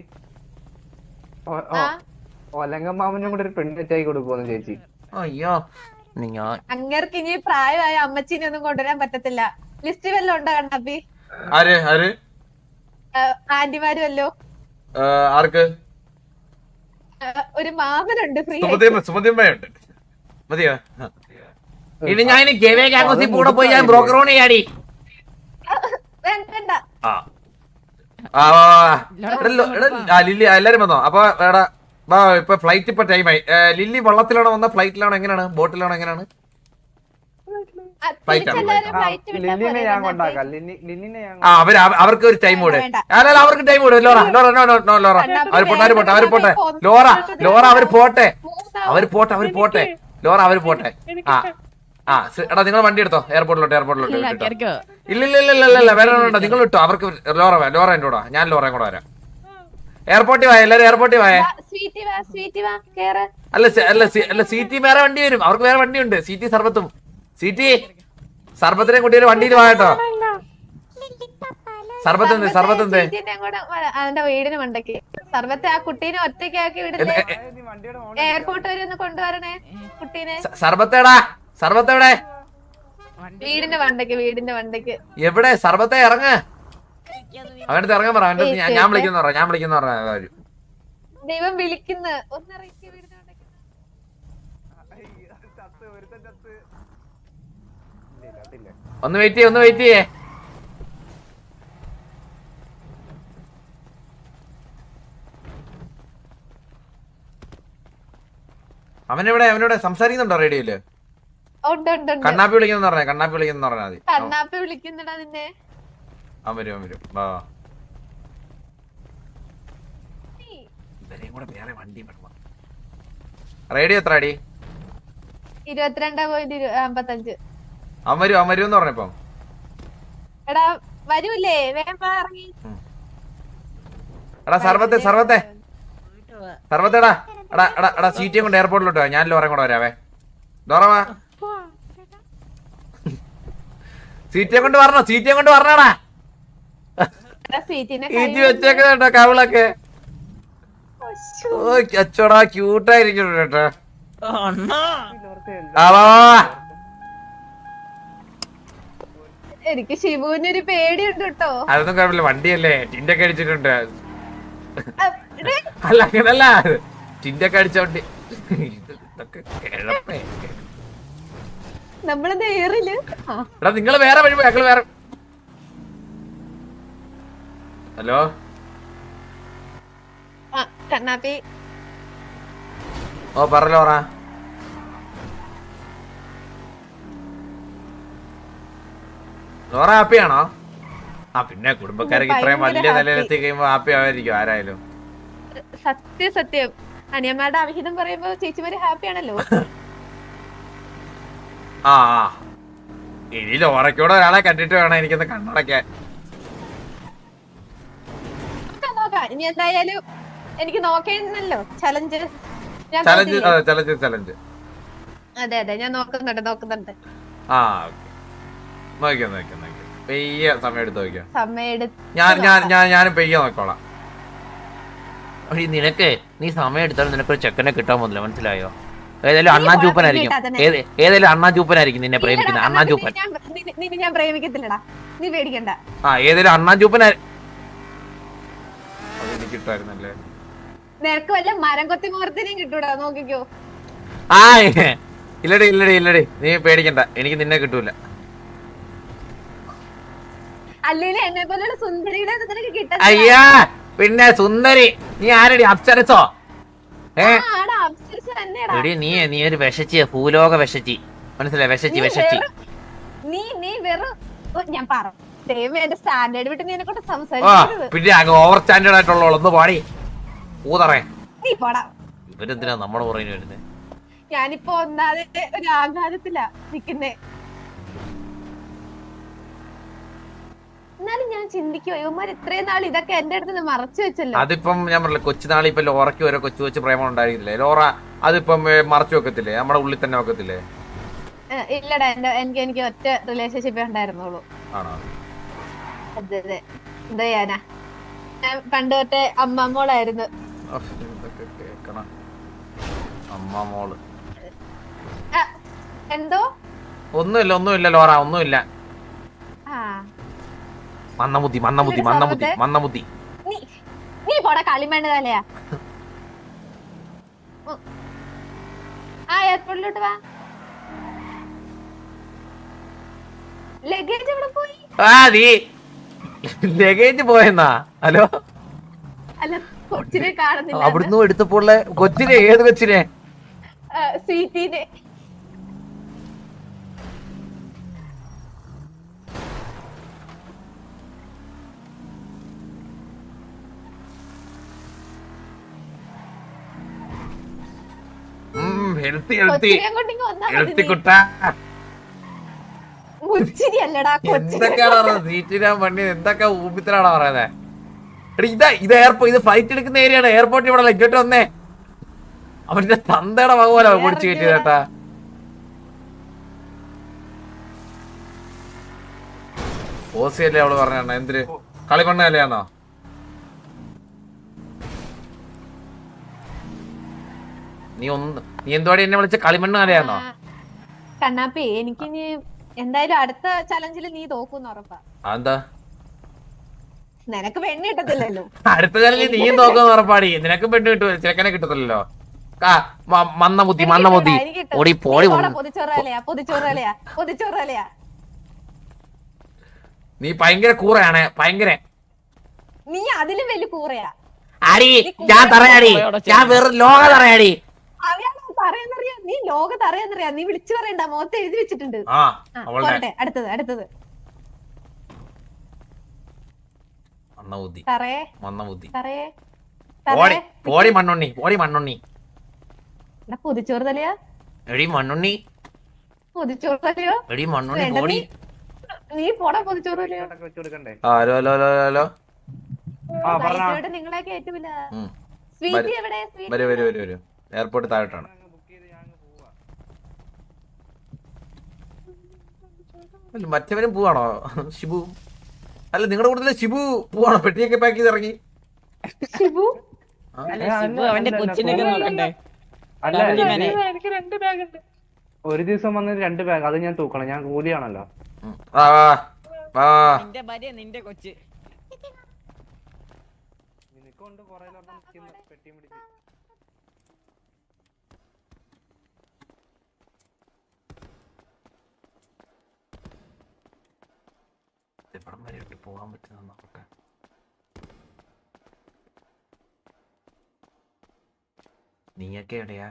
ഒലങ്കമാമനും കൂടെ ഒരു പെണ്ണിറ്റായി കൊടുക്കുമെന്ന് ചേച്ചി. അയ്യോ, അങ്ങർക്ക് ഇനി പ്രായമായ അമ്മച്ചീനെ ഒന്നും കൊണ്ടുവരാൻ പറ്റത്തില്ല. ലിസ്റ്റ് വല്ലതും ഉണ്ടോ കണ്ണപ്പി? ആന്റിമാര് വല്ലോ? ആർക്ക്? ഒരു മാമനുണ്ട്, സുമതിയമ്മയുണ്ട്. മതിയോ? ഇനി ഞാൻ കൂടെ പോയി ഞാൻ ബ്രോക്കറോണി ആടി. വേണ്ട. ലില്ലി എല്ലാരും വന്നോ? അപ്പൊ എടാ ഇപ്പൊ ഫ്ലൈറ്റ് ഇപ്പൊ ടൈമായി. ലില്ലി വള്ളത്തിലാണോ വന്ന, ഫ്ലൈറ്റിലാണോ, എങ്ങനെയാണ്, ബോട്ടിലാണോ, എങ്ങനെയാണ്? അവർക്ക് ഒരു ടൈം കൂടെ. അല്ല അവർക്ക് ടൈം കൂടെ. ലോറ അവർ പോട്ടെ. ലോറ അവർ പോട്ടെ. ലോറ അവർ പോട്ടെ. എടാ നിങ്ങൾ വണ്ടി എടുത്തോ എയർപോർട്ടിലോട്ട് ഇല്ല, വിട്ടോ. കേറിക്കോ. ഇല്ല വേറെ നിങ്ങൾ വിട്ടോ. അവർക്ക് ലോറ എന്റെ കൂടെ ഞാൻ ലോറയും കൂടെ വരാം. എയർപോർട്ടിൽ വായ എല്ലാരും എയർപോർട്ടിൽ വായ. സ്വീറ്റി വാ കേറ്. അല്ല സീറ്റി വേറെ വണ്ടി വരും. അവർക്ക് വേറെ വണ്ടിയുണ്ട്. സീറ്റി സർബത്തിനെ കുട്ടിയൊരു വണ്ടിയിൽ വായട്ടോ. സർബത്ത് എന്ത് സ്വീറ്റിനെ അങ്ങോട്ട് അവന്റെ വീടിന് മണ്ടയ്ക്ക്. സർവത്തെ ആ കുട്ടീനെ ഒറ്റയ്ക്കാക്കി വിടില്ലേ? എയർപോർട്ട് വരെ ഒന്ന് കൊണ്ടുവരണേ കുട്ടീനെ. സർബത്തേടെ വീടിന്റെ മണ്ടയ്ക്ക്. എവിടെ സർബത്തെ ഇറങ്ങ്. അവനടുത്ത് ഇറങ്ങാൻ പറ. അവന്റെ ഞാൻ വിളിക്കുന്ന കാര്യം. ദൈവം വിളിക്കുന്നു. ഒന്നിറങ്ങി വീടിന്റെ മണ്ടയ്ക്ക്. ഒന്ന് വെയിറ്റ് ചെയ്യേ. അവനെവിടെ സംസാരിക്കുന്നുണ്ടോ റേഡിയോയില്? കണ്ണാപ്പി വിളിക്കുന്ന പറഞ്ഞാൽ മതി. കണ്ണാപ്പി വിളിക്കുന്നുടാ നിന്നെ. അവൻ വരും വാ. ഇവരെയും കൂടെ വേറെ വണ്ടി വേണം. റേഡിയോ എത്ര അടി? 22.55. അവൻ വരും എന്ന് പറഞ്ഞപ്പോ. എടാ വരൂലേ? വേഗം ഇറങ്ങി. എടാ സർവത്തേടാ എടാ സീറ്റിയും കൊണ്ട് എയർപോർട്ടിലോട്ട് ഞാൻ ലോറയും കൂടെ വരാവേ. ലോറ വാ. സീറ്റിയെ കൊണ്ട് പറഞ്ഞാടാ. സീറ്റ് വെച്ചേക്കോ കവിളൊക്കെ. ഓ അച്ചോടാ ക്യൂട്ടായിരിക്കും കേട്ടോ. എനിക്ക് ശിവുവിനൊരു പേടിയുണ്ട് കേട്ടോ. അതൊന്നും കുഴപ്പമില്ല. വണ്ടിയല്ലേ ടിൻഡൊക്കെ അടിച്ചിട്ടുണ്ട്. അല്ല അങ്ങനല്ല ടിൻഡൊക്കെ അടിച്ച വണ്ടി. ഇതൊക്കെ കിഴപ്പേ. നമ്മള് നേരില് എടാ നിങ്ങള് വേറെ വഴി ഞങ്ങള് വേറെ. ഹലോ കണ്ണാപ്പി. ഓ പറഞ്ഞോ. ലോറ ഹാപ്പിയാണോ? പിന്നെ കുടുംബക്കാരൊക്കെ ഇത്രയും വലിയ നിലയിലെത്തി കഴിയുമ്പോ ഹാപ്പി ആവായിരിക്കും ആരായാലും. സത്യം അനിയന്മാരുടെ അവിഹിതം പറയുമ്പോ ചേച്ചിമാര് ഹാപ്പിയാണല്ലോ. ഇനി ലോറയ്ക്കൂടെ ഒരാളെ കണ്ടിട്ട് വേണം എനിക്കൊന്ന് കണ്ണടക്കാൻ. ഇനി എന്തായാലും എനിക്ക് നോക്കേണ്ടല്ലോ ചലഞ്ച്. അതെ ഞാൻ നോക്കുന്നുണ്ട്. നോക്കിയോ പെയ്യ സമയം എടുത്ത് നോക്കിയോ. ഞാനും പെയ്യ നോക്കോളാം. നിനക്ക് നീ സമയം എടുത്താലും നിനക്കൊരു ചെക്കനെ കിട്ടാൻ പോകുന്നില്ല. മനസ്സിലായോ? ഏതായാലും അണ്ണാചൂപ്പനായിരിക്കും നിന്നെ പ്രേമിക്കുന്നത്. അണ്ണാചൂപ്പൻ. ഞാൻ പ്രേമിക്കത്തില്ലടാ, നീ പേടിക്കണ്ട. ഏതായാലും അണ്ണാചൂപ്പനായി കിട്ടുമായിരുന്നല്ലേ. നിനക്ക് വല്ല മരം കൊത്തി മുഹൂർത്തിനെയും കിട്ടൂടാ, നോക്കിക്കോ. ഇല്ലടി നീ പേടിക്കണ്ട, എനിക്ക് നിന്നെ കിട്ടൂല. അല്ലെങ്കിൽ എന്നെ പോലുള്ള സുന്ദരിയുടെ നിനക്ക് കിട്ടാ. അയ്യാ പിന്നെ സുന്ദരി നീ ആരടി? അപ്സരസോ? എടി നീ ഒരു വിഷച്ചിയ ഭൂലോക വിഷച്ചി. മനസ്സിലായി? വിഷച്ചി നീ വെറും ഞാൻ പറഞ്ഞു എന്റെ സ്റ്റാൻഡേർഡ് വിട്ട് നീ എന്നെ കൊണ്ട് സംസാരിക്കരുത്. പിന്നെ അങ്ങ് ഓവർ സ്റ്റാൻഡേർഡ് ആയിട്ടുള്ള ഒന്ന് പാടി ഊതറേ. നീ പോടാ. ഇവരെന്തിനാ നമ്മുടെ പുറകിന് വരുന്നത്? ഞാനിപ്പോ ഒന്നാതെ ഒരു ആഘാതത്തിലാ നിക്കുന്നേ. എന്നാലും ഞാൻ ചിന്തിക്കുവോ ഇവന്മാർ ഇത്രയും നാൾ ഇതൊക്കെ എന്റെ അടുത്ത് മറച്ചു വെച്ചല്ലോ. അതിപ്പം ഞാൻ പറഞ്ഞില്ല, കൊച്ചുനാളി ഇപ്പൊ ലോറയ്ക്ക് വരെ കൊച്ചു പ്രേമം ഉണ്ടായിരുന്നില്ലേ? ലോറ അതിപ്പം മറച്ചു വെക്കത്തില്ലേ? നമ്മുടെ ഉള്ളിൽ തന്നെ വെക്കത്തില്ലേ? ഇല്ലടാ, എനിക്ക് ഒറ്റ റിലേഷൻഷിപ്പേ ഉണ്ടായിരുന്നുള്ളൂ. ആണോ? അതെ എന്താ ചെയ്യാനാ, ഞാൻ പണ്ട് തൊട്ടേ അമ്മമ്മോളായിരുന്നു. അമ്മമ്മോള് എന്തോ? ഒന്നുമില്ല ലോറ, ഒന്നുമില്ല. മന്നമുത്തി. നീ പോടാ കളിമണ്ണ് തലയാ. എയർപോർട്ടിലോട്ട് വാ. ലഗേജ് എവിടെ പോയി? ലഗേജ് പോയെന്നാ? ഹലോ, അല്ല കൊച്ചിനെ കാണുന്നില്ല. അവിടുന്ന് എടുത്തപ്പോൾ കൊച്ചിനെ? ഏത് കൊച്ചിനെ? സ്വീറ്റിനെ. ഹെൽത്തി കുട്ട. പുച്ചിരി അല്ലടാ കൊച്ചിരി. എന്തൊക്കെയാണ് പറയുന്നത്? സീറ്റിനാൻ പണി എന്തൊക്കെ ഊപ്പിത്തരാണോ പറയുന്നത്? എടാ ഇത് എയർപോർട്ട്, ഇത് ഫ്ലൈറ്റ് എടുക്കുന്ന ഏരിയയാണ്. എയർപോർട്ട് ഇവിടെ ഇങ്ങോട്ട് വന്നേ. അവരുടെ തന്തയുടെ വക പോലെ പൊടിച്ചു കയറ്റി കേട്ടാ. ഓസിയല്ലേ അവള് പറഞ്ഞ എന്തിന് കളിമണ്ണ് കലയാണോ? നീ എന്തുവാടി എന്നെ വിളിച്ച കളിമണ്ണ് കലയാണോ? കണ്ണാപ്പി എനിക്കിനി എന്തായാലും അടുത്ത ചലഞ്ചിൽ നീ തോക്കുന്ന ഉറപ്പാ. എന്താ നിനക്ക് പെണ്ണ് കിട്ടത്തില്ലല്ലോ. അടുത്ത ചലഞ്ചിൽ നീയും തോക്കുന്ന ഉറപ്പാടി. നിനക്കും പെണ്ണ് കിട്ടും, ചെക്കനെ കിട്ടത്തില്ലല്ലോ. മന്ന ബുദ്ധി ഓടി പോടി. പൊതിച്ചോറലയാ. നീ ഭയങ്കര കൂറയാണ്, ഭയങ്കര. നീ അതിലും വലിയ കൂറയാ. അടി ഞാൻ തറയാടി, ഞാൻ വെറും ലോക തറയാടി. അറിയാന്നറിയാം, നീ ലോകത്ത് അറിയാന്നറിയാം. നീ വിളിച്ചു പറയണ്ട, മുഖത്ത് എഴുതി വെച്ചിട്ടുണ്ട്. പോരട്ടെ, അടുത്തത് പൊതിച്ചോറ് തലയാ. നീ പോടാ പൊതിച്ചോറ് തലയാ. നിങ്ങളെ കേട്ടില്ല. സ്വീറ്റ് എവിടെ? എയർപോർട്ട് താഴോട്ടാണ്. മറ്റവരും പോവാണോ? ഷിബു അല്ല, നിങ്ങളുടെ കൂട്ടത്തില് ഷിബു പോവാണോ? പെട്ടിയൊക്കെ പാക്ക് ചെയ്ത് ഇറങ്ങി. അവന്റെ കൊച്ചിനൊക്കെ നോക്കണ്ടേ? എനിക്ക് 2 ബാഗ് ഉണ്ട്. ഒരു ദിവസം വന്ന് 2 ബാഗ്, അത് ഞാൻ തൂക്കണം. ഞാൻ കൂലിയാണല്ലോ. നിന്റെ ഭാര്യ നിന്റെ കൊച്ച്. നിനക്കൊണ്ട് പെട്ടിയും പിടിച്ച് എവിടം വരെ ഇട്ട് പോകാൻ പറ്റുന്ന നോക്കട്ടെ. നീയൊക്കെ എവിടെയാ?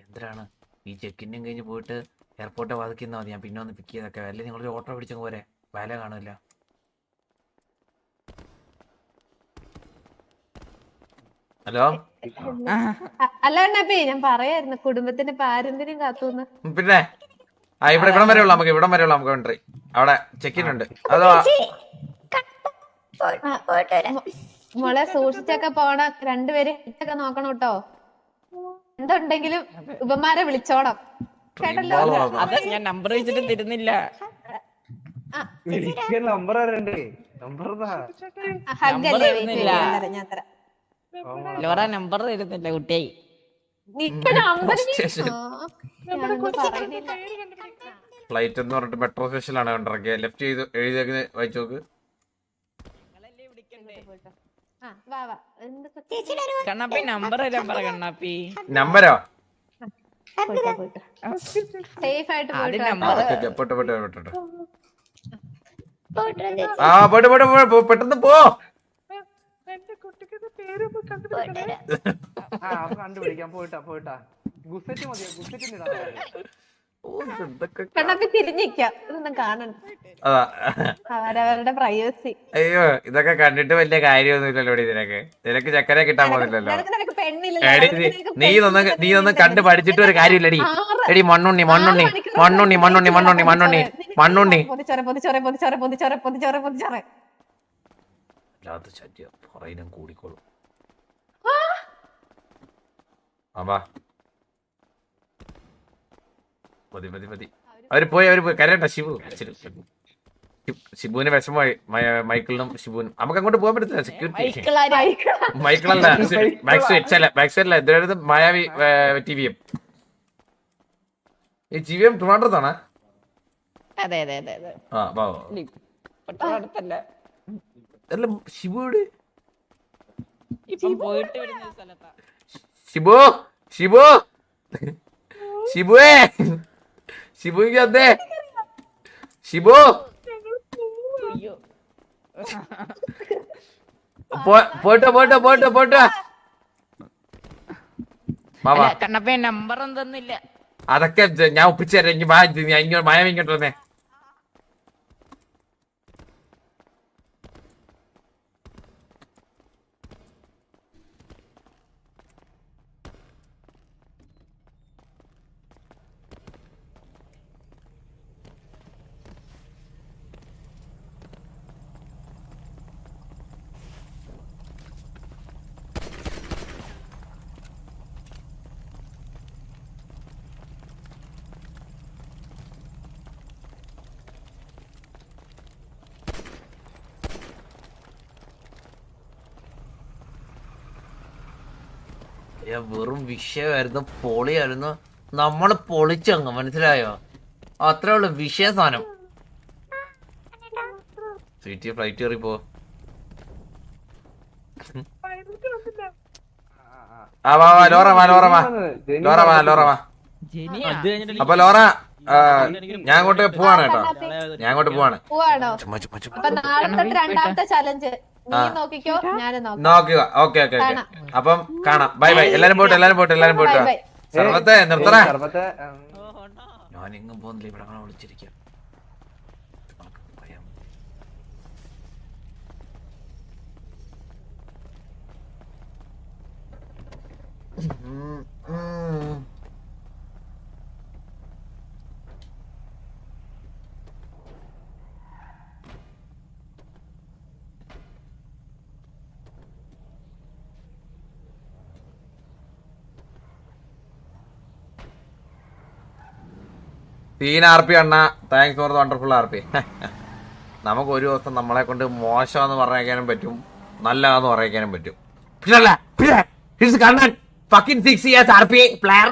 എന്തിനാണ് ഈ ചെക്കിനും കഴിഞ്ഞ് പോയിട്ട് എയർപോർട്ട് വാദിക്കുന്ന മതി. ഞാൻ പിന്നെ ഒന്ന് പിക്ക് ചെയ്തൊക്കെ. അല്ലെങ്കിൽ നിങ്ങളൊരു ഓട്ടോ പിടിച്ചങ്ങ് പോരെ, വില കാണില്ല. ഹലോ അല്ല കണ്ണാപ്പി, ഞാൻ പറയായിരുന്നു കുടുംബത്തിന്റെ പാരമ്പര്യം കാത്തൂന്ന്. പിന്നെ ഇവിടം വരെ ഉള്ളു നമുക്ക്, ഇവിടം വരെ ഉള്ളു നമുക്ക് എൻട്രി. അവിടെ ചെക്കിൻ ഉണ്ട്. അതോ മോളെ സൂക്ഷിച്ചൊക്കെ പോണം. 2 പേര് ഇട്ടൊക്കെ നോക്കണം കേട്ടോ. എന്തുണ്ടെങ്കിലും ഉപമാരെ വിളിച്ചോണം കേട്ടല്ലോ. അതെ, ഞാൻ നമ്പർ വെച്ചിട്ട് തരുന്നില്ല. നമ്പർ ഹഗ്ഗല്ലേ, ഞാൻ തരാം. ലോറ നമ്പർ തരുന്നില്ല കുട്ടിയായി. ഫ്ലൈറ്റ് എന്ന് പറഞ്ഞിട്ട് മെട്രോ സ്റ്റേഷനിലാണ് കണ്ടിറക്കിയ. ലെഫ്റ്റ് ചെയ്ത് എഴുതിയേക്ക് വായിച്ചു നോക്ക്. കണ്ണാപ്പി നമ്പർ തരാൻ പറ. കണ്ണാപ്പി നമ്പരോ? സേഫ് ആയിട്ട് പെട്ടെന്ന് പോ. എന്റെ കുട്ടിക്ക് പേരൊന്ന് കണ്ടുപിടിക്കാം. പോയിട്ടാ ഗുസറ്റ് മതിയോ? ഗുസറ്റ് കണ്ണാപ്പി തിരിഞ്ഞിക്കാം. ഇതൊന്നും കാണണ്ട, അവരവരുടെ പ്രൈവസി. അയ്യോ, ഇതൊക്കെ കണ്ടിട്ട് വലിയ കാര്യമൊന്നുമില്ലല്ലോ. നിനക്ക് ചക്കരെ കിട്ടാൻ പോകുന്നില്ലല്ലോ. നീ ഒന്നും കണ്ട് പഠിച്ചിട്ട് ഒരു കാര്യമില്ലടി. എടി മണ്ണുണ്ണി. കൂടിക്കോളും. മതി. അവര് പോയി കരയണ്ട. ഷിബുവിന് വിഷമമായി. മൈക്കിളിനും ഷിബുവിനും. നമുക്ക് അങ്ങോട്ട് പോകാൻ പറ്റത്തില്ല. സെക്യൂരിറ്റി മൈക്കിളല്ല, ബാക്ക് സൈഡല്ല. ഇതായത് മായാവി TVM. ഈ TVM ട്രിവാൻഡ്രത്താണ്. അതെ. അല്ല, ഷിബുവിടെ പോയിട്ട് വരുന്ന സ്ഥലത്താ. ഷിബുക്ക് അതെ. ഷിബു പോട്ടോ. കണ്ണപ്പ നമ്പർ തന്നില്ല. അതൊക്കെ ഞാൻ ഒപ്പിച്ചു തരാം. മായാവി ഇങ്ങോട്ട് വന്നേ. വെറും വിഷയമായിരുന്നു, പൊളിയായിരുന്നു. നമ്മള് പൊളിച്ചങ്ങ്, മനസ്സിലായോ? അത്രേ ഉള്ളു വിഷയ സാധനം. സ്വീറ്റ് ഫ്ലൈറ്റ് കയറി പോ. ലോറ വാ അപ്പൊ ലോറ, ഞാൻ അങ്ങോട്ട് പോവാണ് കേട്ടോ, ഞാൻ അങ്ങോട്ട് പോവാണ്. പോവാണോ? അപ്പൊ നാളെ തൊട്ട് രണ്ടാമത്തെ ചലഞ്ച് നീ നോക്കിക്കോ, ഞാനും നോക്കുക. ഓക്കെ ഓക്കെ ഓക്കെ, അപ്പം കാണാം. Bye bye. എല്ലാരും പോട്ടെ. ബൈ. സർവത്തെ നിർത്തണ. ഞാൻ എങ്ങും പോകുന്നില്ല, ഇവിടെ വിളിച്ചിരിക്കാം. RP അണ്ണ, thanks for the wonderful RP. നമുക്ക് ഒരു ദിവസം നമ്മളെ കൊണ്ട് മോശമെന്ന് പറഞ്ഞേക്കാനും പറ്റും, നല്ലതെന്ന് പറയിക്കാനും പറ്റും. Fucking 6 years RP player.